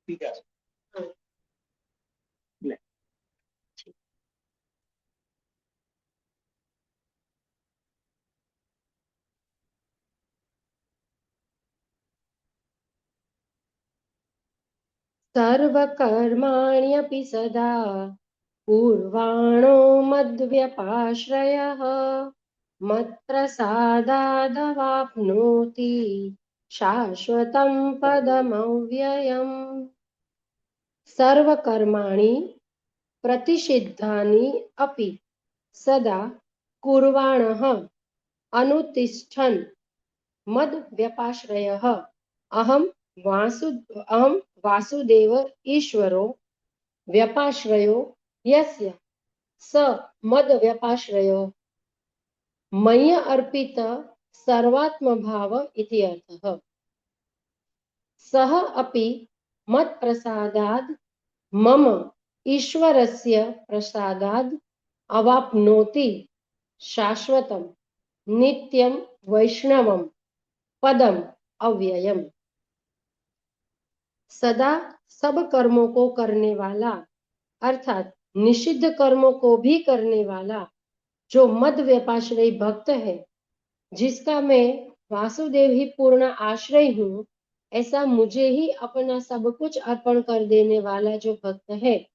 ठीक है, ले। सर्वकर्माण्यपि सदा कुर्वाणो मद्व्यपाश्रयः मत्प्रसादादवाप्नोति शाश्वतं पदमव्ययम्। सर्वकर्माणि प्रतिषिद्धानि अपि सदा कुर्वाणः अनुतिष्ठन् मद्व्यपाश्रयः अहं वासुदेव ईश्वरो व्यपाश्रयो यस्य स मद्व्यपाश्रयो मय्य अर्पित सर्वात्मभाव इति अर्थः। सः अपि मत्प्रसादात् मम ईश्वरस्य प्रसादात् अवाप्नोति शाश्वतं नित्यं वैष्णवं पदम अव्ययम। सदा सब कर्मों को करने वाला अर्थात निषिद्ध कर्मों को भी करने वाला जो मद व्यपाश्रयी भक्त है, जिसका मैं वासुदेव ही पूर्ण आश्रय हूँ, ऐसा मुझे ही अपना सब कुछ अर्पण कर देने वाला जो भक्त है,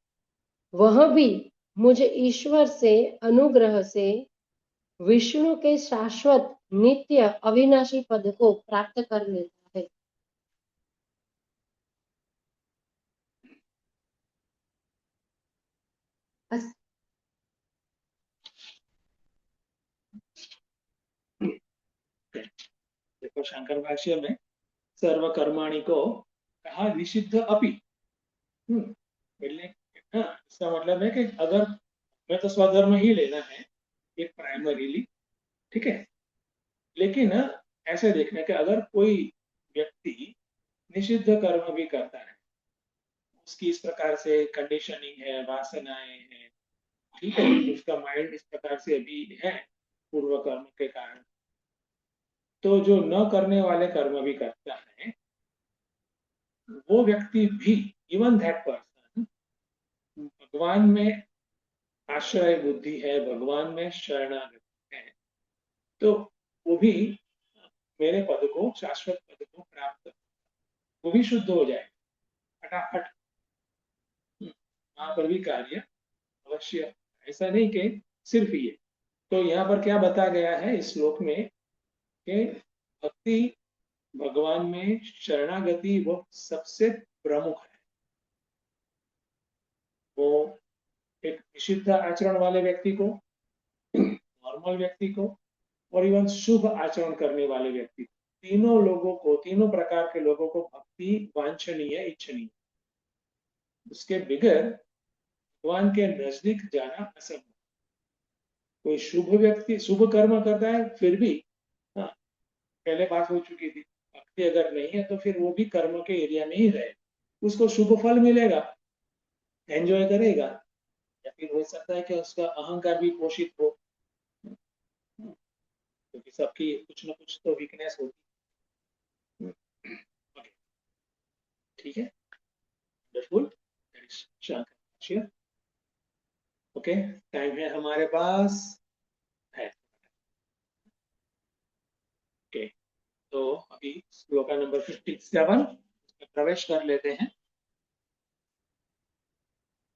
वह भी मुझे ईश्वर से अनुग्रह से विष्णु के शाश्वत नित्य अविनाशी पद को प्राप्त कर लेता है। देखो शंकर भाष्य में सर्व कर्माणि को कहा निषिद्ध अपि। इसका मतलब है कि अगर मैं तो स्वधर्म ही लेना है एक प्राइमरीली, ठीक है, लेकिन ऐसे देखने के अगर कोई व्यक्ति निषिद्ध कर्म भी करता है, उसकी इस प्रकार से कंडीशनिंग है, वासनाएं हैं, ठीक है, उसका माइंड इस प्रकार से अभी है पूर्व कर्म के कारण, तो जो न करने वाले कर्म भी करता है वो व्यक्ति भी, इवन दैट पर्सन, भगवान में आश्रय बुद्धि है, भगवान में शरणागति है, तो वो भी मेरे पद को, शाश्वत पद को प्राप्त, वो भी शुद्ध हो जाए फटाफट। वहां पर भी कार्य अवश्य, ऐसा नहीं कि सिर्फ ये। तो यहाँ पर क्या बताया गया है इस श्लोक में कि भक्ति, भगवान में शरणागति वो सबसे प्रमुख है। वो एक निषिद्ध आचरण वाले व्यक्ति को, नॉर्मल व्यक्ति को, और इवन शुभ आचरण करने वाले व्यक्ति को, तीनों लोगों को, तीनों प्रकार के लोगों को भक्ति वांछनीय, इच्छनीय। उसके बगैर भगवान के नजदीक जाना असंभव। कोई शुभ व्यक्ति शुभ कर्म करता है फिर भी, हाँ, पहले बात हो चुकी थी, भक्ति अगर नहीं है तो फिर वो भी कर्म के एरिया में ही रहे, उसको शुभ फल मिलेगा, एंजॉय करेगा, या फिर हो सकता है कि उसका अहंकार भी पोषित हो, क्योंकि सबकी कुछ ना कुछ तो वीकनेस होती है। ठीक है, वंडरफुल, ओके, टाइम है हमारे पास है। ओके, तो अभी श्लोक नंबर 57 में प्रवेश कर लेते हैं।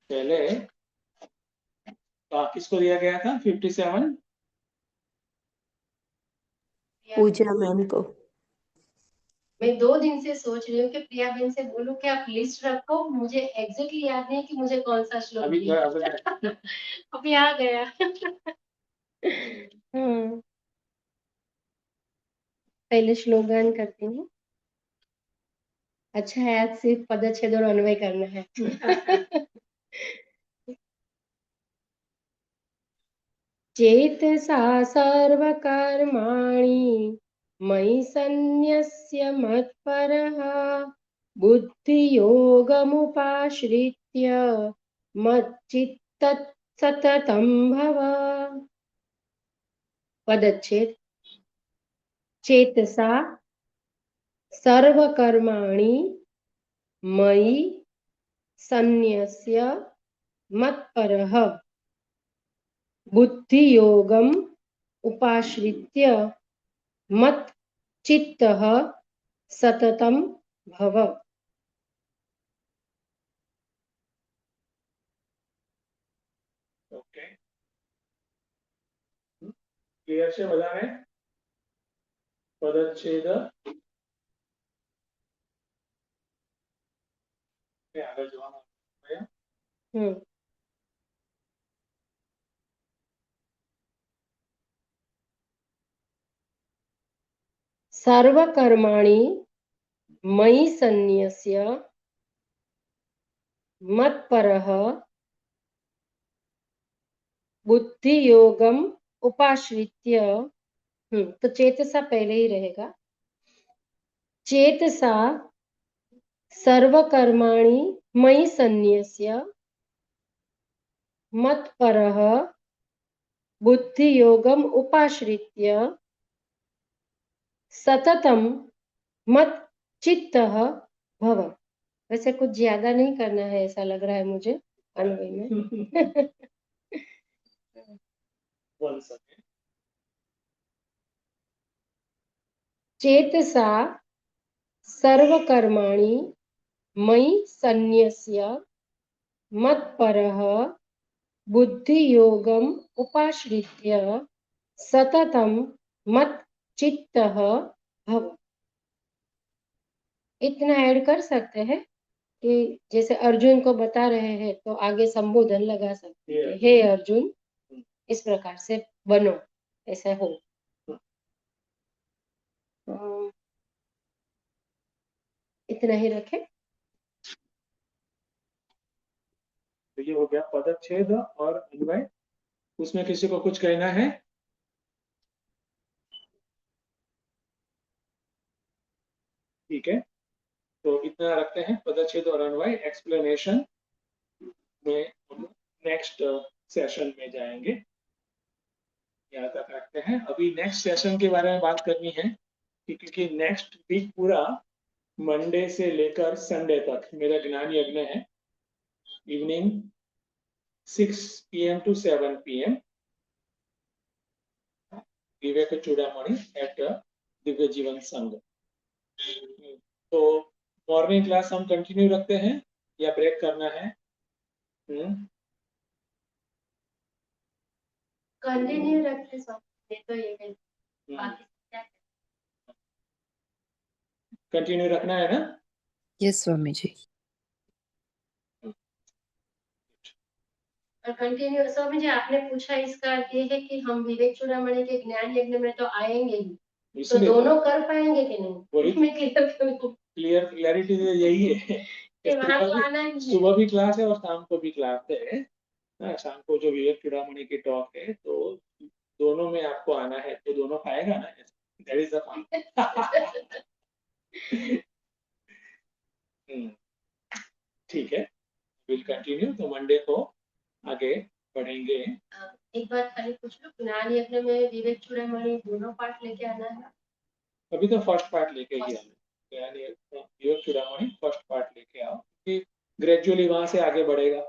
पहले किसको दिया गया था 57? पूजा मैम को। मैं 2 दिन से सोच रही हूँ कि प्रिया बहन से बोलूं कि आप लिस्ट रखो, मुझे एग्जैक्टली याद नहीं कि मुझे कौन सा श्लोक अभी दिया। अभी आ गया। पहले श्लोकगान करती हूँ। अच्छा है, आज सिर्फ पदच्छेद और अन्वय करना है। चेतसा सर्वकर्माणि मयि सन्न्यस्य मत्परः बुद्धियोगमुपाश्रित्य मच्चित्तः सततं भव। पदच्छेद। चेतसा सर्वकर्माणि मयि सन्न्यस्य मत्परः बुद्धियोगम उपाश्रित्य मच्चित्तः सततं भव। ક્લિયર છે બધાને? પદચ્છેદ આગળ જવાનું. सर्वकर्माणि मयि सन्न्यस्य मत्परः बुद्धियोगम उपाश्रित्य। तो चेतसा पहले ही रहेगा। चेतसा सर्वकर्माणि मयि सन्न्यस्य मत्परः बुद्धियोगम उपाश्रित्य सततम मत चित्तः भव। वैसे कुछ ज्यादा नहीं करना है ऐसा लग रहा है मुझे अन्वय में। One second. चेतसा सर्वकर्माणि मयि सन्न्यस्य मत्परः बुद्धियोगम उपाश्रित्य सततम मत चित्तः भव। इतना ऐड कर सकते हैं कि जैसे अर्जुन को बता रहे हैं तो आगे संबोधन लगा सकते हैं, हे अर्जुन इस प्रकार से बनो, ऐसा हो। इतना ही रखें। तो ये हो गया पदच्छेद और अन्वय। उसमें किसी को कुछ कहना है? ठीक है, तो इतना रखते हैं पदच्छेद और अन्वय। एक्सप्लेनेशन में नेक्स्ट सेशन में जाएंगे, यहाँ तक रखते हैं। अभी नेक्स्ट सेशन के बारे में बात करनी है क्योंकि नेक्स्ट वीक पूरा मंडे से लेकर संडे तक मेरा ज्ञान यज्ञ है। Evening 6 PM to 7 PM Vivek Chudamani at Divya Jivan संघ। तो मॉर्निंग क्लास हम कंटिन्यू रखते हैं या ब्रेक करना है? कंटिन्यू रखते सब, तो ये बाकी क्या कंटिन्यू रखना है ना? यस स्वामी जी। और कंटिन्यू स्वामी जी आपने पूछा, इसका अर्थ ये है कि हम विवेक चूड़ामणि के ज्ञान यज्ञ में तो आएंगे ही, तो दोनों कर पाएंगे कि नहीं? क्लियरिटी यही है कि वहां तो आना ही है। सुबह भी क्लास है और शाम को भी क्लास है। शाम को जो विवेक चूड़ामणि की टॉक है, तो दोनों में आपको आना है, तो दोनों खाएगा ना। That is the point. ठीक है, विल कंटिन्यू। तो मंडे को आगे बढ़ेंगे। एक बात खाली पूछ लो, ज्ञान यज्ञ में विवेक चूड़ामणि दोनों पार्ट लेके आना है? अभी तो फर्स्ट पार्ट लेके ही आना। विवेक चूड़ामणि फर्स्ट पार्ट लेके आओ, क्योंकि ग्रेजुअली वहां से आगे बढ़ेगा।